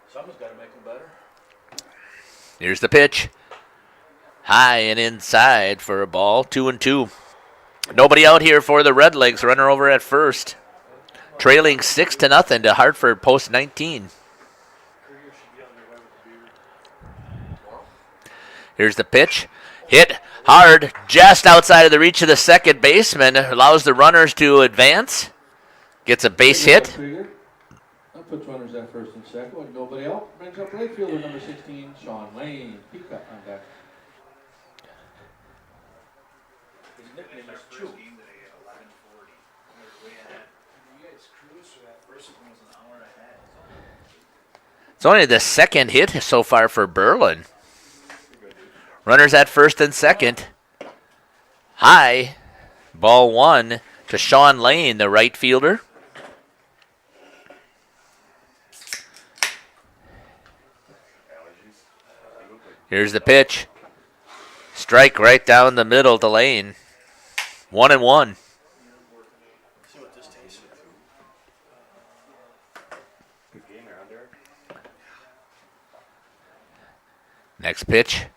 Someone's got to make them better. Here's the pitch. High and inside for a ball. 2-2. Nobody out here for the Redlegs. Runner over at first. Trailing 6-0 to Hartford post 19. Here's the pitch. Hit hard just outside of the reach of the second baseman. Allows the runners to advance. Gets a base hit. Krieger. That puts runners at first and second. With nobody out. Brings up right fielder, number 16, Sean Lane. Pika on deck. His nickname is First Chew. game today at 11:40. We're way ahead. You guys cruised for that first one was an hour ahead. It's only the second hit so far for Berlin. Runners at first and second. High. Ball 1 to Sean Lane, the right fielder. Here's the pitch. Strike right down the middle to Lane. 1-1. See what this tastes like. Good game around there. Next pitch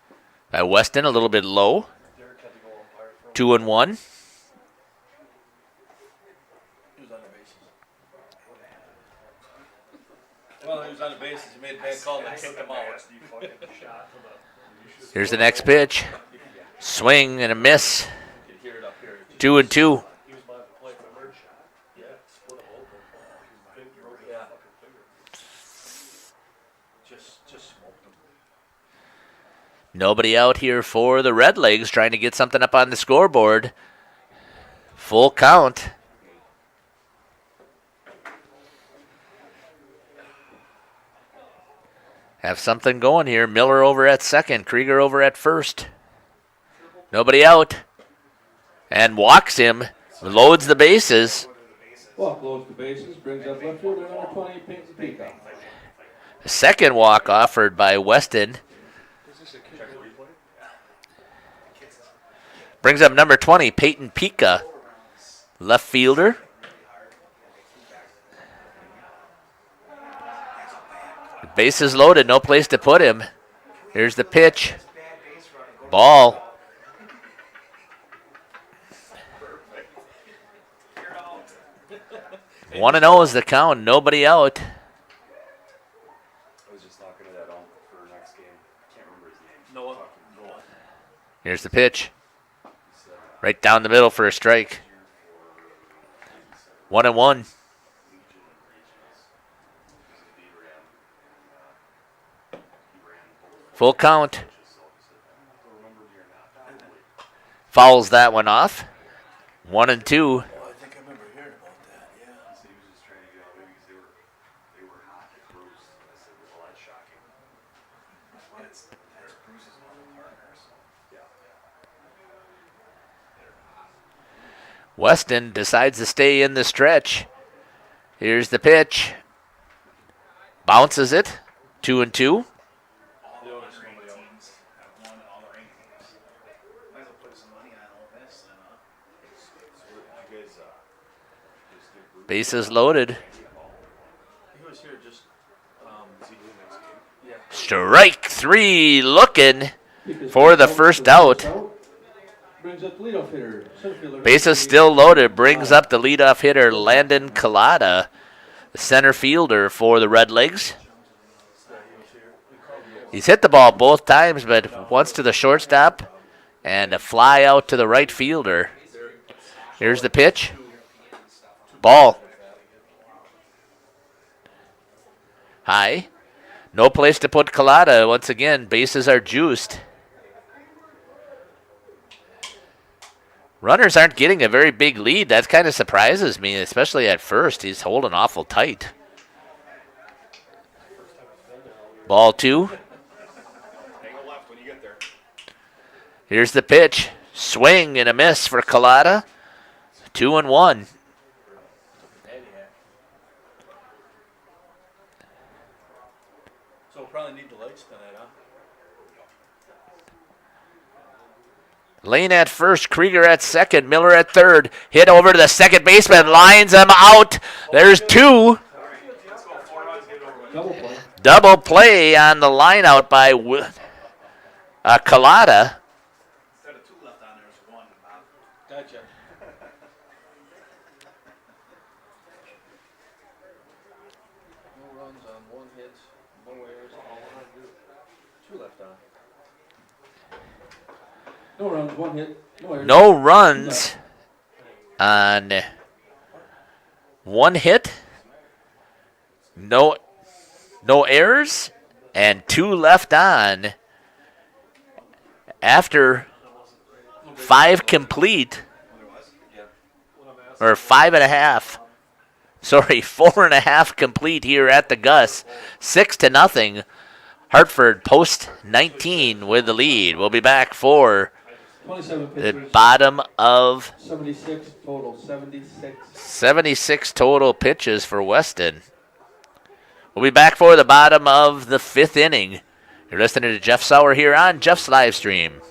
by Weston, a little bit low. Derek had to go umpire for 2-1. He was on the bases. Well, he was on the bases. He made a bad call and they took him out. Here's the next pitch. Swing and a miss. You can hear it up here. 2-2. He was by the plate for a bird shot. Yeah, split him open. Big broke his fucking finger. Just smoked him. Nobody out here for the Redlegs trying to get something up on the scoreboard. Full count. Have something going here. Miller over at second. Krieger over at first. Nobody out. And walks him. Loads the bases. Walk loads the bases. Brings up left fielder, number 20, Peyton Pika. A second walk offered by Weston. Brings up number 20, Peyton Pika. Left fielder. Bases loaded, no place to put him. Here's the pitch. Ball. One and 0 is the count. Nobody out. I was just talking to that for next game. Can't remember his name. Noah. Here's the pitch. Right down the middle for a strike. 1-1. Full count. Fouls that one off. 1-2. Oh, I think I remember hearing about that, yeah. So he was just trying to get out maybe because they were hot at Bruce. I said, well, that's shocking. That's Bruce's one of the partners. Yeah. Weston decides to stay in the stretch. Here's the pitch. Bounces it. 2-2. All the unranked teams have won all the ranked games. Might as well put some money on Ole Miss then, huh? So you guys, just did Bruce. Bases loaded. He was here just, Is he doing next game? yeah. Strike 3 looking Because for the Bruce first out, out. Brings up leadoff hitter, center fielder. Bases still loaded. Brings up the leadoff hitter, Landon Collada, the center fielder for the Red Legs. Yeah, he was here. We called him. He's hit the ball both times, but once to the shortstop and a fly out to the right fielder. Here's the pitch. Ball. High. No place to put Collada. Once again, bases are juiced. Runners aren't getting a very big lead. That kind of surprises me, especially at first. He's holding awful tight. Ball 2. Hang a left when you get there. Here's the pitch. Swing and a miss for Collada. 2-1. So we'll probably need the lights tonight, huh? Lane at first, Krieger at second, Miller at third. Hit over to the second baseman, lines him out. There's 2. Let's go 4 runs, get it over with. Double play. Double play on the line out by Collada. Instead of 2 left on, there's 1. Bob. Gotcha. No runs on 1 hit, no errors, all 2 left on. No runs, 1 hit, no errors. No runs on 1 hit. No errors and 2 left on after 5 complete, or 5.5. Sorry, 4.5 complete here at the Gus. 6-0. Hartford post 19 with the lead. We'll be back for 27 the pitchers, bottom of 76 total, 76. 76 total pitches for Weston. We'll be back for the bottom of the 5th inning. You're listening to Jeff Sauer here on Jeff's live stream.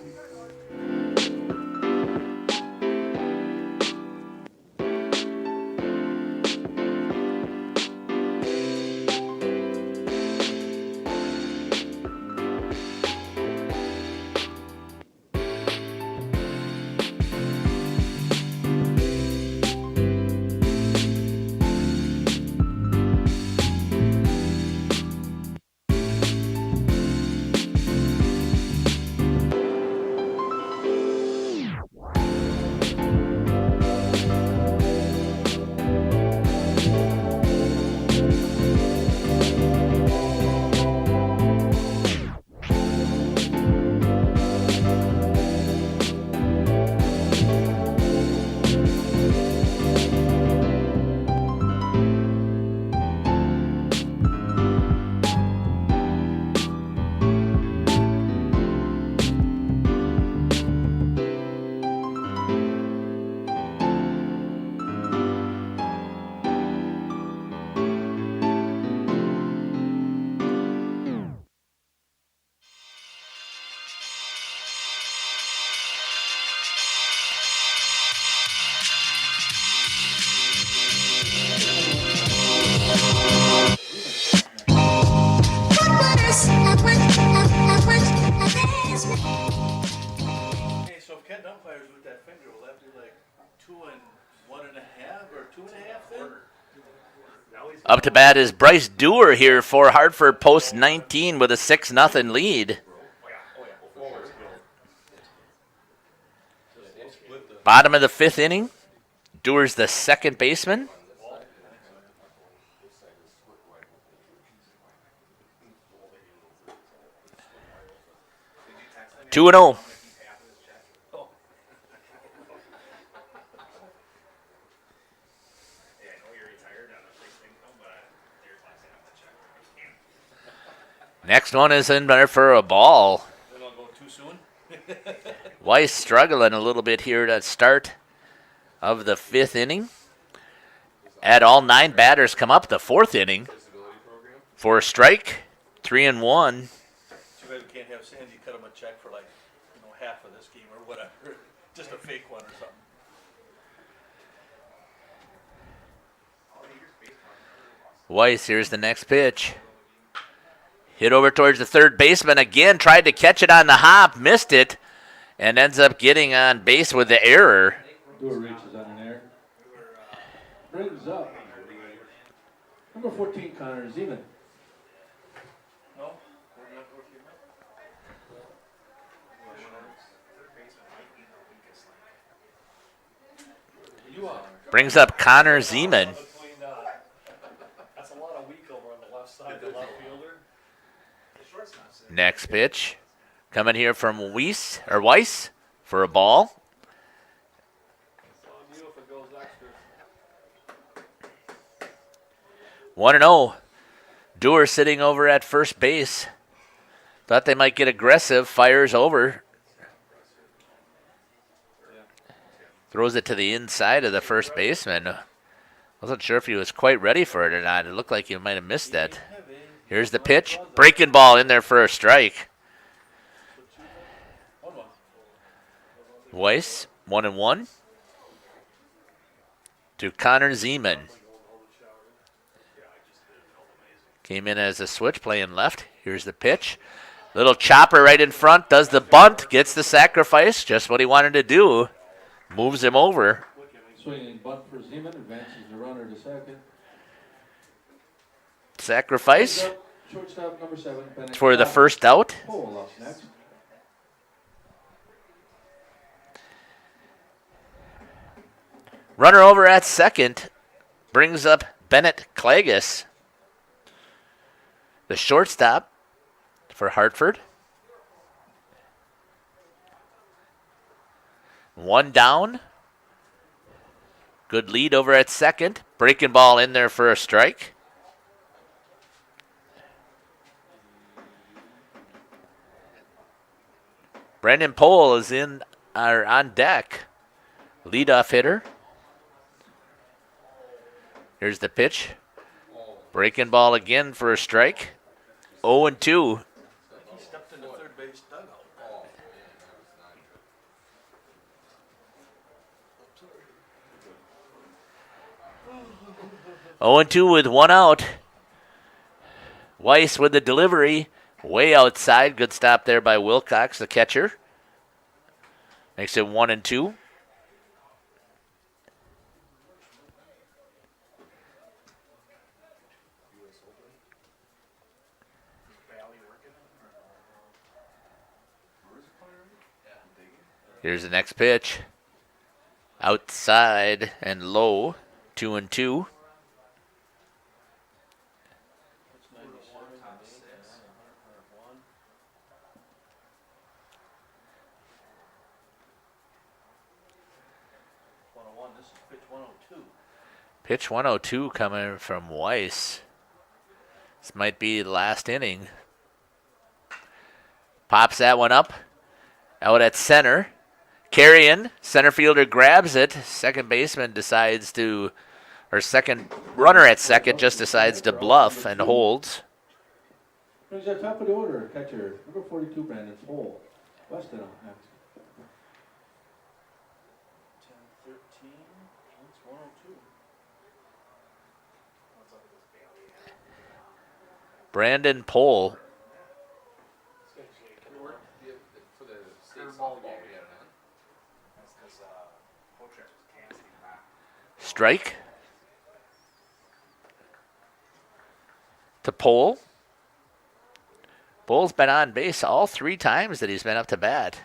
Hey, so if Kent umpires with that finger, will that be like 2 and 1.5 or 2.5 then? Up to bat is Bryce Dewar here for Hartford post 19 with a 6-0 lead. Bottom of the 5th inning. Dewar's the second baseman. Did you text him? 2-0. Half of his check. Yeah, I know you're retired on a fixed income, but you're flexing off the check. Next one is in there for a ball. Then I'll go too soon? Weiss struggling a little bit here to start of the 5th inning. At all 9 batters come up the 4th inning Disability program. for a strike, 3-1. Too bad we can't have Sandy cut him a check for like, half of this game or whatever. Just a fake one or something. Weiss, here's the next pitch. Hit over towards the third baseman again, tried to catch it on the hop, missed it, and ends up getting on base with the error. Dewar reaches on an air. Brings up number 14, Connor Zeman. No? We're not working out. You are. Brings up Connor Zeman. Between, that's a lot of weak over on the left side, the left fielder. Next pitch. Coming here from Weiss for a ball. You if it goes extra. 1-0. Dewar sitting over at first base. Thought they might get aggressive. Fires over. Throws it to the inside of the first baseman. Wasn't sure if he was quite ready for it or not. It looked like he might have missed that. Here's the pitch. Breaking ball in there for a strike. Weiss, 1-1. To Connor Zeman. Came in as a switch, playing left. Here's the pitch. Little chopper right in front. Does the bunt. Gets the sacrifice. Just what he wanted to do. Moves him over. Swinging bunt for Zeman, advances the runner to second. Sacrifice Brings up shortstop number 7, Bennett for the Cobb. first out. Cole up next. Runner over at second. Brings up Bennett Klages. The shortstop for Hartford. 1 down. Good lead over at second. Breaking ball in there for a strike. Brandon Pohl is on deck. Leadoff hitter. Here's the pitch. Breaking ball again for a strike. 0-2. He stepped in the third base dugout. 0-2 with 1 out. Weiss with the delivery. Way outside. Good stop there by Wilcox, the catcher. Makes it 1-2. Here's the next pitch. Outside and low. 2-2. This is pitch 102. Pitch 102 coming from Weiss. This might be the last inning. Pops that one up. Out at center. Carrion, center fielder grabs it. Second baseman decides to, or second runner at second just decides to bluff and holds. Brings up top of the order, catcher number 42, Brandon Pohl. Weston up next. 10, 13. That's 102. Brandon Pohl. For the state softball, we had it on. That's because Coach was canceling that. Strike. To Pohl. Pohl's been on base all 3 times that he's been up to bat.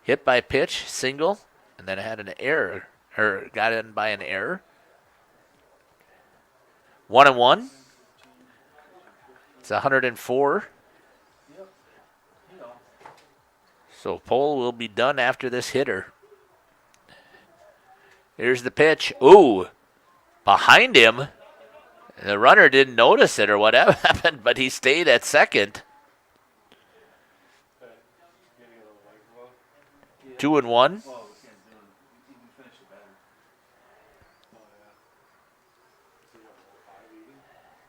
Hit by pitch, single, and then had an error, or got in by an error. 1-1. It's 104. Yep. You know. So Pohl will be done after this hitter. Here's the pitch. Ooh, behind him. The runner didn't notice it or whatever happened, but he stayed at second. 2-1. Well, we can't do it.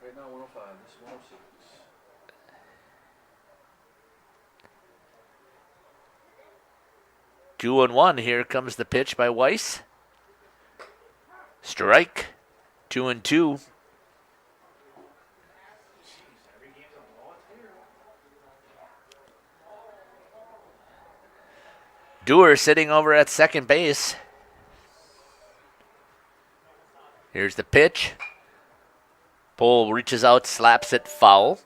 Right now, 105. This is 106. Two and one. Here comes the pitch by Weiss. Strike. 2-2. Jeez, every game's a blowout here. Dewar sitting over at second base. Here's the pitch. Pole reaches out, slaps it foul.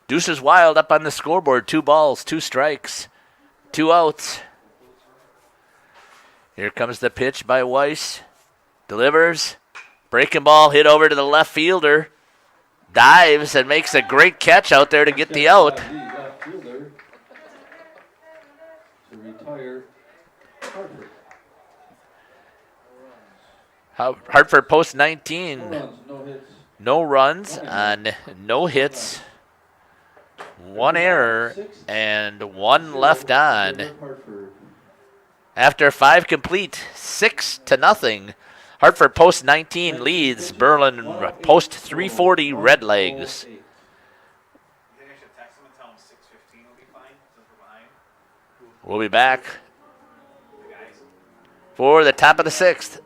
Deuces Wild up on the scoreboard. 2 balls, 2 strikes, 2 outs. Here comes the pitch by Weiss. Delivers. Breaking ball hit over to the left fielder. Dives and makes a great catch out there to get the out. The left fielder to retire Hartford. Hartford post 19. No runs, no hits. No runs on no hits. 1 error and 1 left on. Hartford. After 5 complete, 6-0. Hartford post 19 leads Berlin post 340 Redlegs. You think I should text him and tell him 6:15 will be fine since we're behind? We'll be back The guys. for the top of the 6th.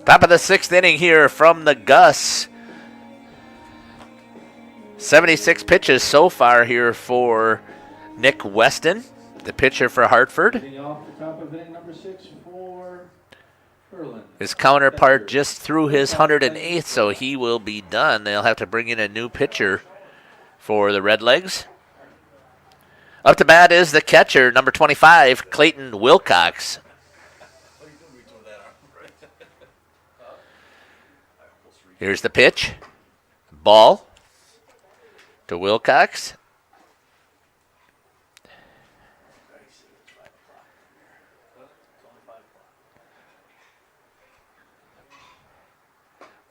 Top of the 6th inning here from the Gus. 76 pitches so far here for Nick Weston, the pitcher for Hartford. Getting off the top of inning number 6 for Berlin. His counterpart just threw his 108th, so he will be done. They'll have to bring in a new pitcher for the Redlegs. Up to bat is the catcher, number 25, Clayton Wilcox. Here's the pitch. Ball to Wilcox.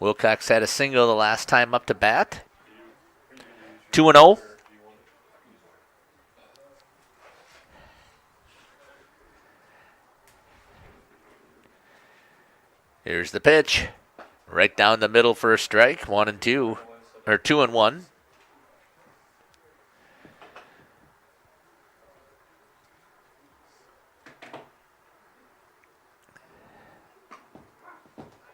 Wilcox had a single the last time up to bat. 2-0. Here's the pitch. Right down the middle for a strike. 1-2. Or 2-1.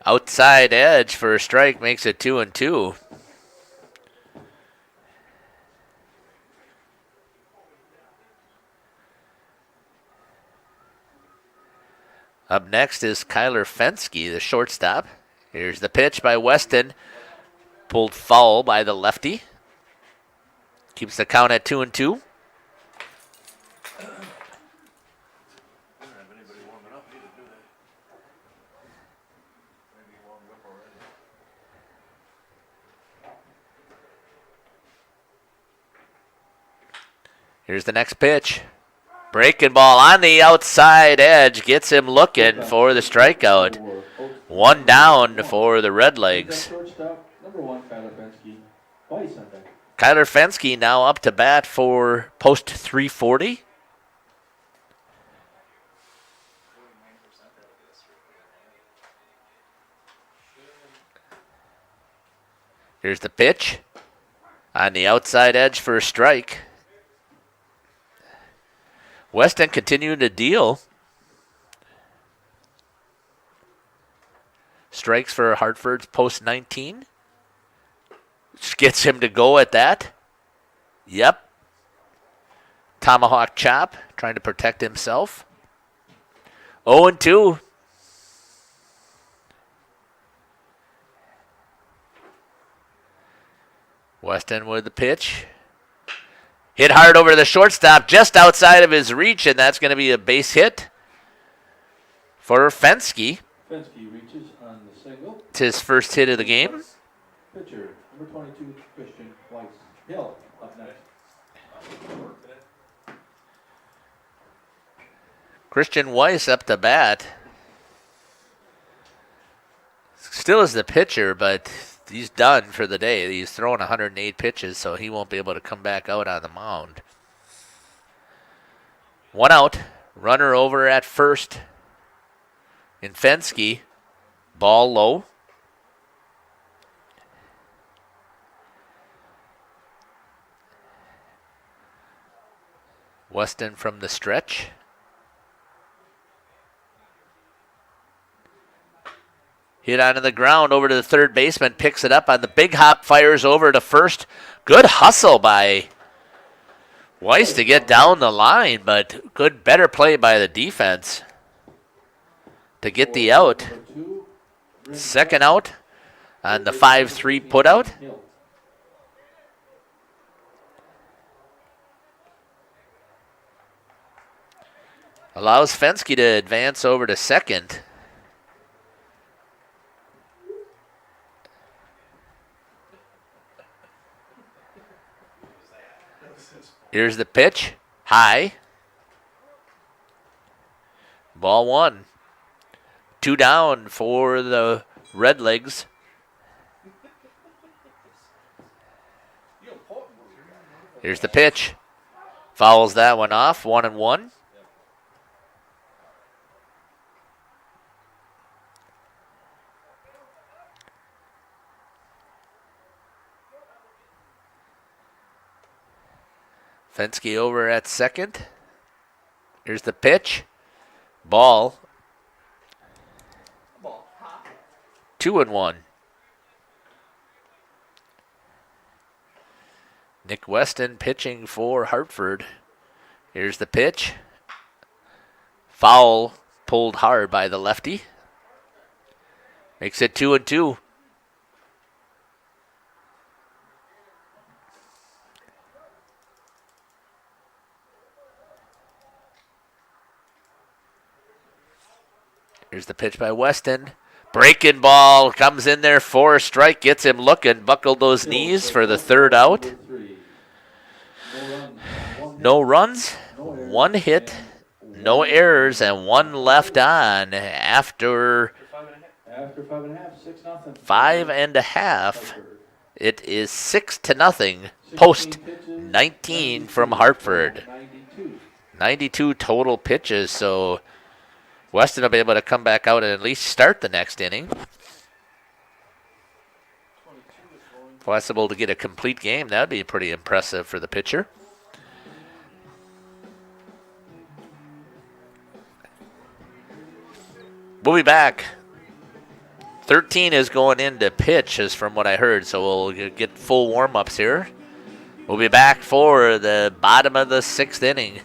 Outside edge for a strike makes it 2-2. Up next is Kyler Fensky, the shortstop. Here's the pitch by Weston. Pulled foul by the lefty. Keeps the count at 2-2. We don't have anybody warming up either, do they? Maybe he warmed up already. Here's the next pitch. Breaking ball on the outside edge. Gets him looking for the strikeout. 1 down for the Redlegs. Shortstop, number 1, Kyler Fensky. Weiss on deck. Kyler Fensky now up to bat for post 340. Here's the pitch. On the outside edge for a strike. Weston continuing to deal. Strikes for Hartford's post 19. Gets him to go at that. Yep. Tomahawk chop, trying to protect himself. 0-2. Weston with the pitch. Hit hard over the shortstop, just outside of his reach, and that's going to be a base hit for Fensky. Fensky reaches on the single. It's his first hit of the game. Pitcher, number 22, Christian Weiss. Hill up next. Christian Weiss up to bat. Still is the pitcher, but he's done for the day. He's thrown 108 pitches, so he won't be able to come back out on the mound. 1 out. Runner over at first. In Fensky. Ball low. Weston from the stretch. Hit onto the ground over to the third baseman. Picks it up on the big hop. Fires over to first. Good hustle by Weiss to get down the line, but good, better play by the defense to get the out. Second out on the 5-3 putout. Allows Fensky to advance over to second. Here's the pitch. High. Ball 1. 2 down for the Redlegs. Here's the pitch. Fouls that one off. 1-1. Fensky over at second. Here's the pitch. Ball. 2-1. Nick Weston pitching for Hartford. Here's the pitch. Foul pulled hard by the lefty. Makes it 2-2. Here's the pitch by Weston. Breaking ball comes in there for a strike. Gets him looking. Buckled those knees for the third out. No runs, 1 hit, no errors, and 1 left on after 5.5. It is 6-0. Post 19 from Hartford. 92 total pitches, so Weston will be able to come back out and at least start the next inning. Possible to get a complete game. That would be pretty impressive for the pitcher. We'll be back. 13 is going into pitch, is from what I heard, so we'll get full warm-ups here. We'll be back for the bottom of the 6th inning.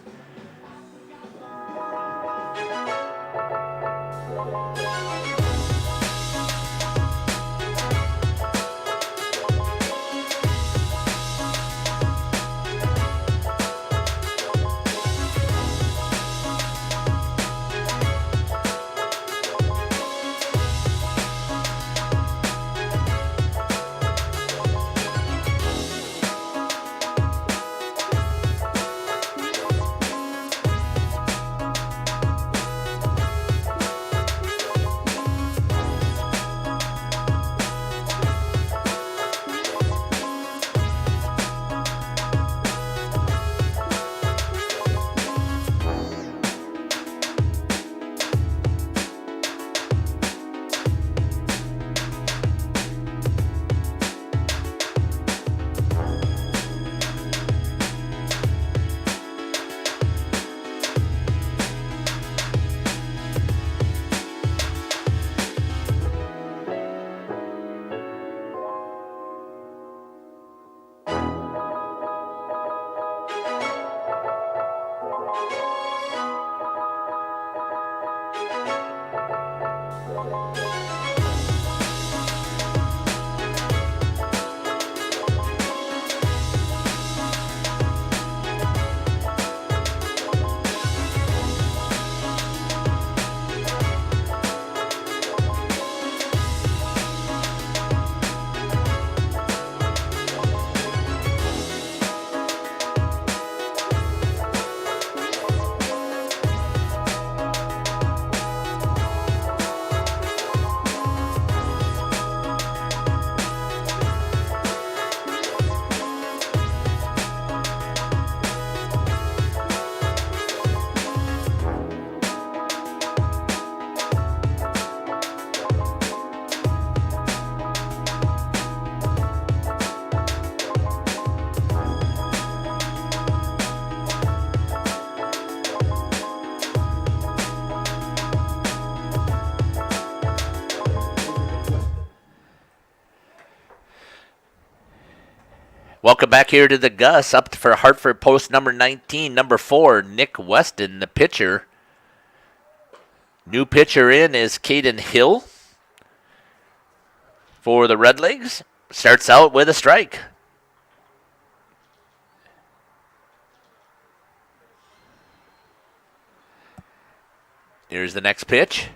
Welcome back here to the Gus. Up for Hartford post number 19, number 4, Nick Weston, the pitcher. New pitcher in is Caden Hill for the Redlegs. Starts out with a strike. Here's the next pitch.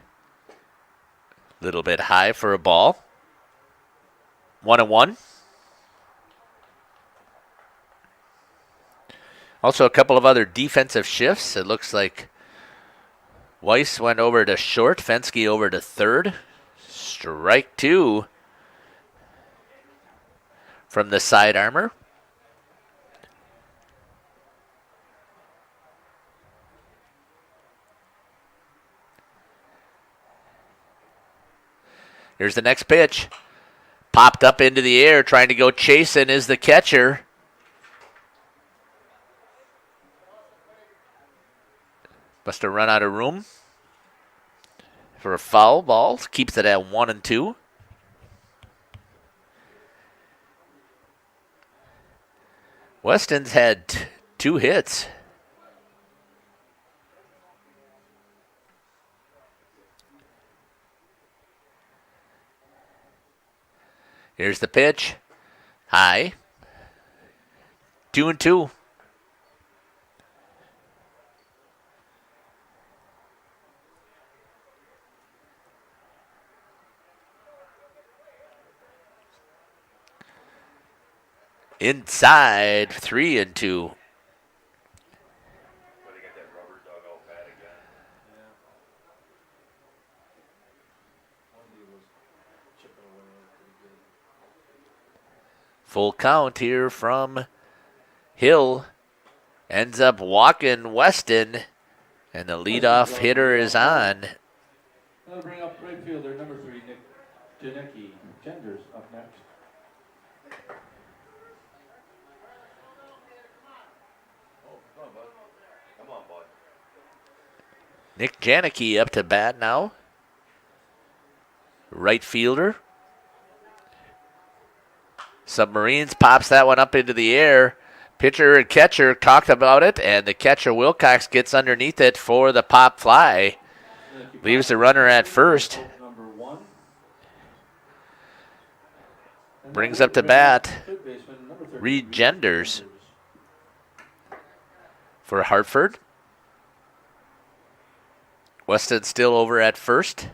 Little bit high for a ball. 1-1. Also a couple of other defensive shifts. It looks like Weiss went over to short, Fensky over to third. Strike 2 from the side armor. Here's the next pitch. Popped up into the air, trying to go chasing is the catcher. Must have run out of room for a foul ball. Keeps it at 1-2. Weston's had 2 hits. Here's the pitch. High. 2-2. Inside, 3-2. But they got that rubber dugout pad again. Yeah. Wendy was chipping away at it pretty good. Full count here from Hill. Ends up walking Weston, and the leadoff hitter is on. I'll bring up right fielder number 3, Nick Janicki. Genders up next. Oh, come on, bud. Come on, bud. Nick Janicki up to bat now. Right fielder. Submarines pops that one up into the air. Pitcher and catcher talked about it, and the catcher Wilcox gets underneath it for the pop fly. Leaves the runner at first. Number 1. And Brings now up to bring up bat third baseman, number 30, Reed Genders for Hartford. Weston still over at first.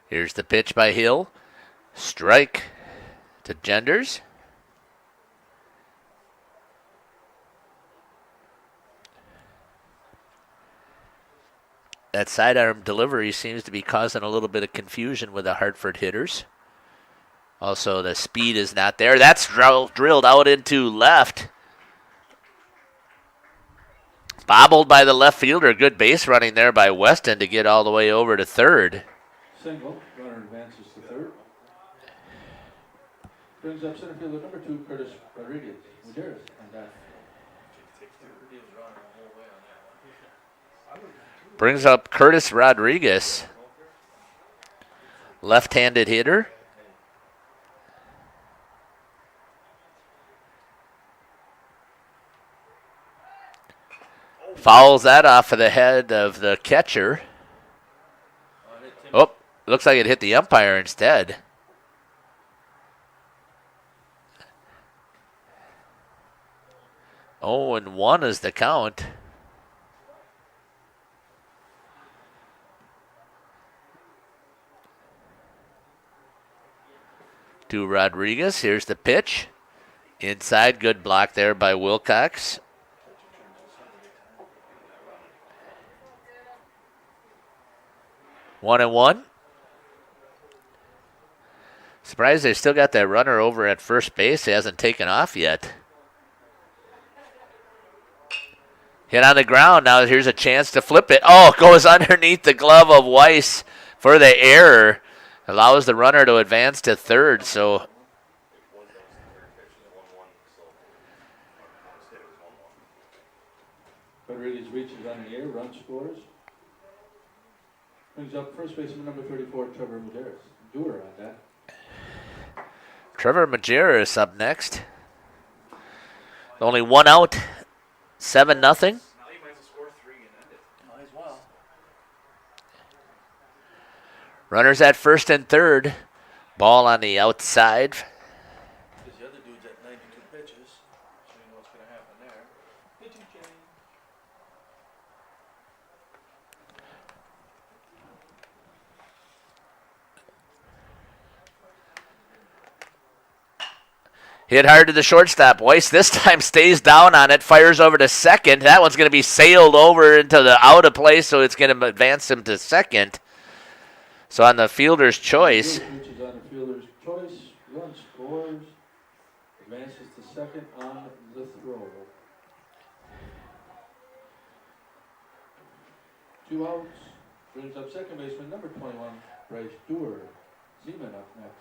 Here's the pitch by Hill. Strike to Genders. That sidearm delivery seems to be causing a little bit of confusion with the Hartford hitters. Also, the speed is not there. That's drilled out into left. Bobbled by the left fielder. Good base running there by Weston to get all the way over to third. Single. Runner advances to third. Brings up center fielder number 2, Curtis Rodriguez. Gutierrez on that. He was running the whole way on that one. Brings up Curtis Rodriguez. Left-handed hitter. Fouls that off of the head of the catcher. Oh, looks like it hit the umpire instead. Oh, and 1 is the count. To Rodriguez. Here's the pitch. Inside, good block there by Wilcox. One and one. Surprised they still got that runner over at first base. He hasn't taken off yet. Hit on the ground. Now here's a chance to flip it. Oh, it goes underneath the glove of Weiss for the error. Allows the runner to advance to third. So Rodriguez reaches on the air, run scores. Brings up first baseman number 34, Trevor Maderas. Doer on that. Trevor Majerus up next. Only one out, 7-0. Now you might as well score 3 and end it. Might as well. Runners at first and third. Ball on the outside. Because the other dude's at 92 pitches, so you know what's going to happen there. Pitching change. Hit hard to the shortstop. Weiss this time stays down on it, fires over to second. That one's going to be sailed over into the out of play, so it's going to advance him to second. So on the fielder's choice. Which is on the fielder's choice. Run scores. Advances to second on the throw. 2 outs. Brings up second baseman number 21, Bryce Doer. Zeman up next.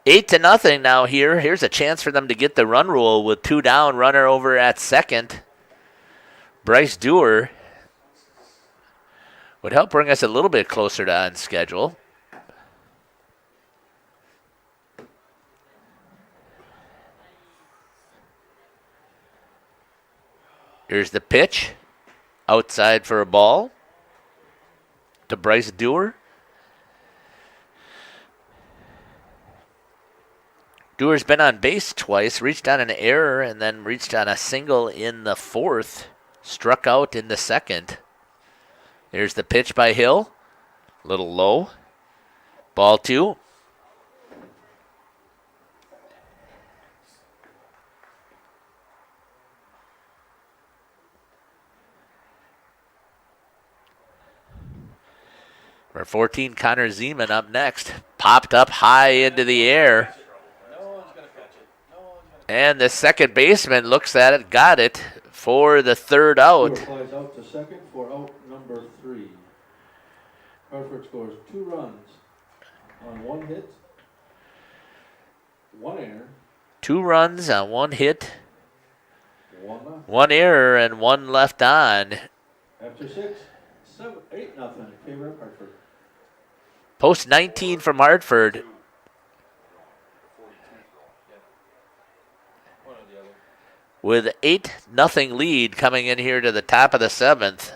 8-0 now here. Here's a chance for them to get the run rule with 2 down. Runner over at second. Bryce Doer would help bring us a little bit closer to on schedule. Here's the pitch. Outside for a ball to Bryce Doer. Doer's been on base twice, reached on an error, and then reached on a single in the fourth. Struck out in the second. Here's the pitch by Hill. A little low. Ball 2. Number 14, Connor Zeman up next. Popped up high into the air. No one's going to catch it. No one's going to And the second baseman looks at it, got it for the third Doer out. flies out to second for out number 3. Hartford scores 2 runs on 1 hit, 1 error, 2 runs on 1 hit, 1 left. 1 error, and 1 left on. After 6, 8 nothing in favor of Hartford. Post 19 from Hartford. one or the other. With 8-0 lead coming in here to the top of the 7th.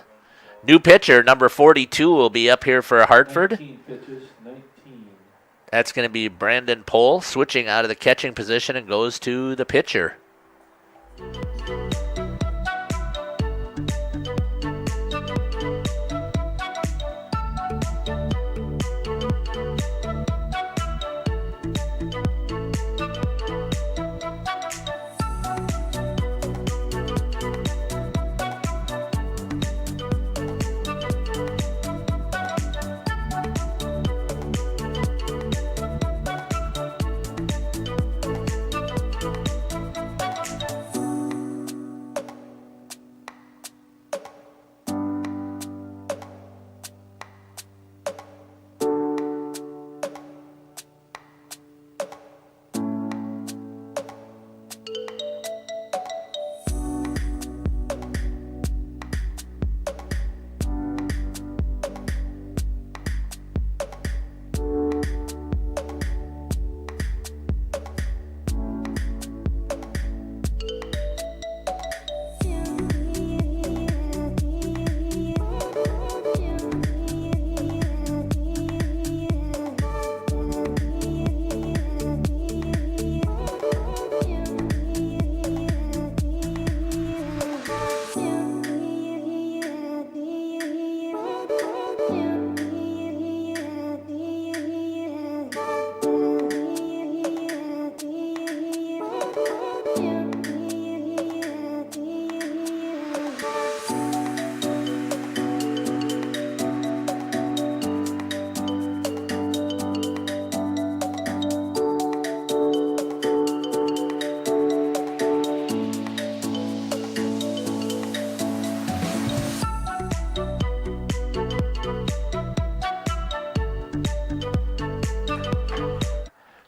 New pitcher, number 42, will be up here for Hartford. 19 pitches, 19. That's going to be Brandon Pohl, switching out of the catching position and goes to the pitcher.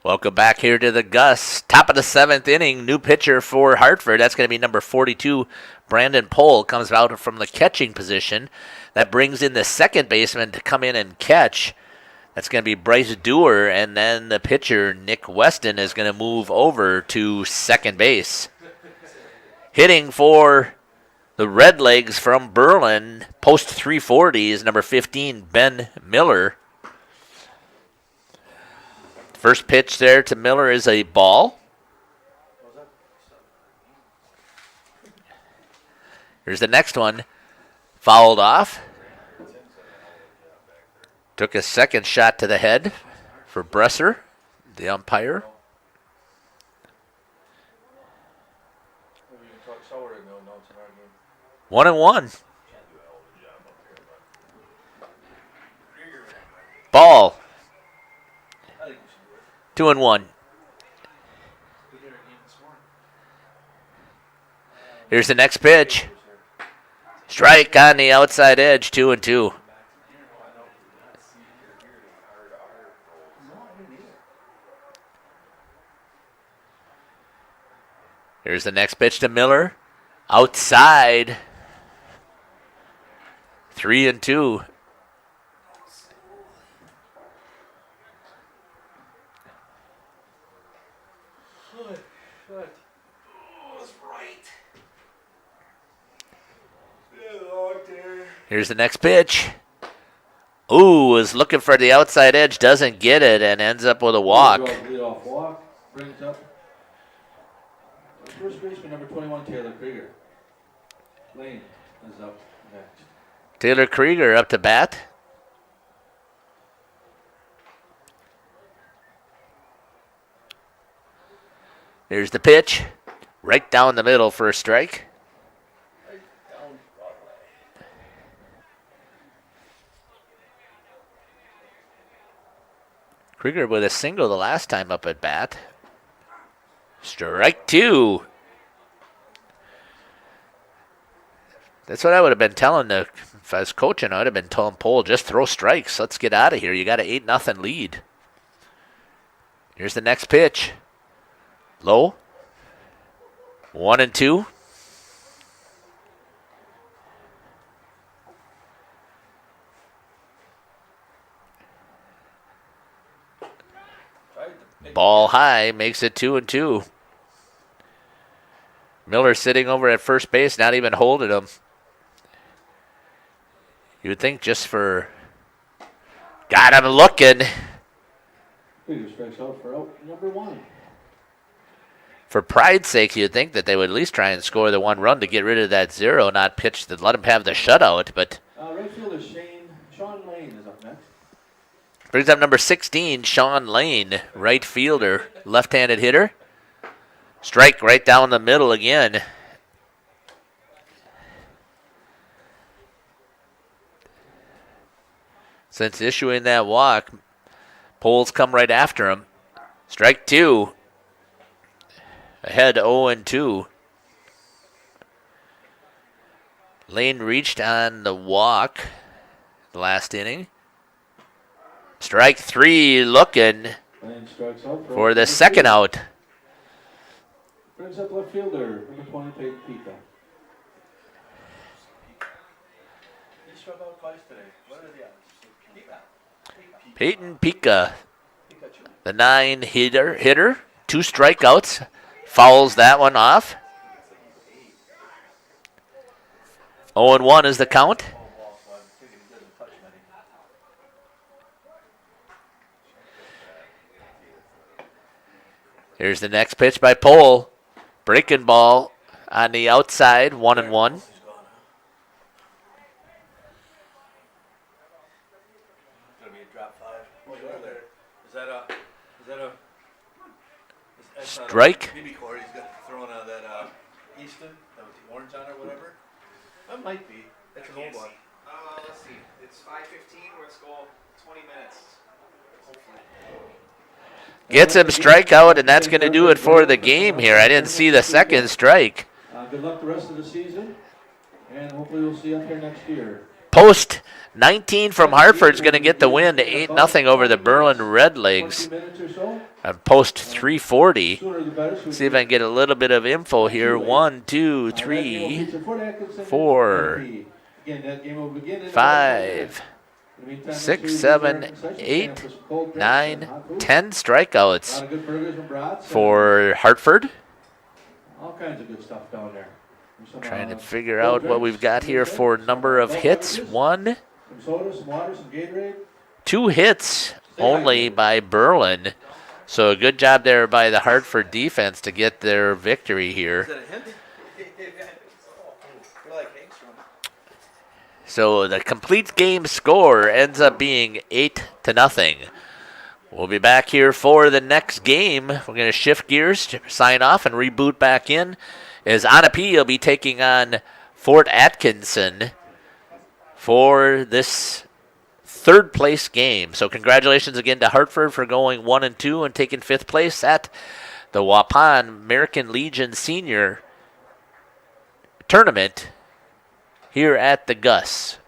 Welcome back here to the Gus. Top of the 7th inning. New pitcher for Hartford. That's going to be number 42, Brandon Pohl. Comes out from the catching position. That brings in the second baseman to come in and catch. That's going to be Bryce Dewar. And then the pitcher, Nick Weston, is going to move over to second base. Hitting for the Redlegs from Berlin, post 340 is number 15, Ben Miller. First pitch there to Miller is a ball. Here's the next one. Fouled off. Took a second shot to the head for Bresser, the umpire. Maybe you can talk sour and no, it's an argument. 1-1. Ball. I think you should do it. 2-1. We did our game this morning. Here's the next pitch. Strike on the outside edge, 2-2. Here's the next pitch to Miller. Outside. 3-2. Here's the next pitch. Ooh, is looking for the outside edge, doesn't get it, and ends up with a walk. Leadoff walk brings up first baseman number 21, Taylor Krieger. Lane is up next. Taylor Krieger up to bat. Here's the pitch. Right down the middle for a strike. Krieger with a single the last time up at bat. Strike 2. That's what I would have been telling if I was coaching. I would have been telling Pohl, just throw strikes. Let's get out of here. You got an 8-0 lead. Here's the next pitch. Low. 1-2. Ball high, makes it 2-2. Miller sitting over at first base, not even holding him. You would think just for... Got him looking. Krieger strikes out for out number 1. For pride's sake, you'd think that they would at least try and score the 1 run to get rid of that 0, not pitch to let him have the shutout. But Right fielder Sean Lane is up next. brings up number 16, Sean Lane, right fielder, left-handed hitter. Strike right down the middle again. Since issuing that walk, Poles come right after him. Strike 2. Ahead 0-2. Lane reached on the walk last inning. Strike 3 looking Lane strikes out for the second out. Brings up left fielder number 20, Peyton Pika. He struck out twice today. What are the odds? Peyton Pika, Pikachu. the 9 hitter, 2 strikeouts, fouls that one off. 0-1 is the count. Oh, ball, so I'm thinking he doesn't touch many. Here's the next pitch by Pohl. Breaking ball on the outside, 1-1. He's gone, huh? It's gonna be a drop 5. Oh, you are there. Is that a? That's not a Strike. BB cord. He's got thrown out that Easton, that with the orange on it or whatever. That might be. That's an old one. Let's see. It's 5:15. Let's go 20 minutes. Hopefully. Gets him strikeout, and that's going to do it for the game here. I didn't see the second strike. Good luck the rest of the season, and hopefully we'll see you up here next year. Post 19 from Hartford's going to get the win, 8-0 over the Berlin Redlegs 20 minutes or so. on post 340. Sooner the better. So See if I can get a little bit of info here. 1, 2, that game will 3, feature Fort Atkinson 4, MP. Again, that game will begin in 5, In the meantime, 6, make sure you 7, use our concession 8, stand for some cold drinks 9, and hot food. 10 A strikeouts lot of good burgers and brats. for Hartford. All kinds of good stuff down there. There's some, Trying to figure cold out what drinks, we've got here some for number of adult hits. beverages, 1, Some soda, some water, some Gatorade. 2 hits only by Berlin. So a good job there by the Hartford defense to get their victory here. Is that a hint? You're like Hangstrom. So the complete game score ends up being 8-0. We'll be back here for the next game. We're going to shift gears to sign off and reboot back in as Anapi will be taking on Fort Atkinson for this third place game. So congratulations again to Hartford for going 1-2 and taking fifth place at the Waupun American Legion Senior Tournament here at the Gus.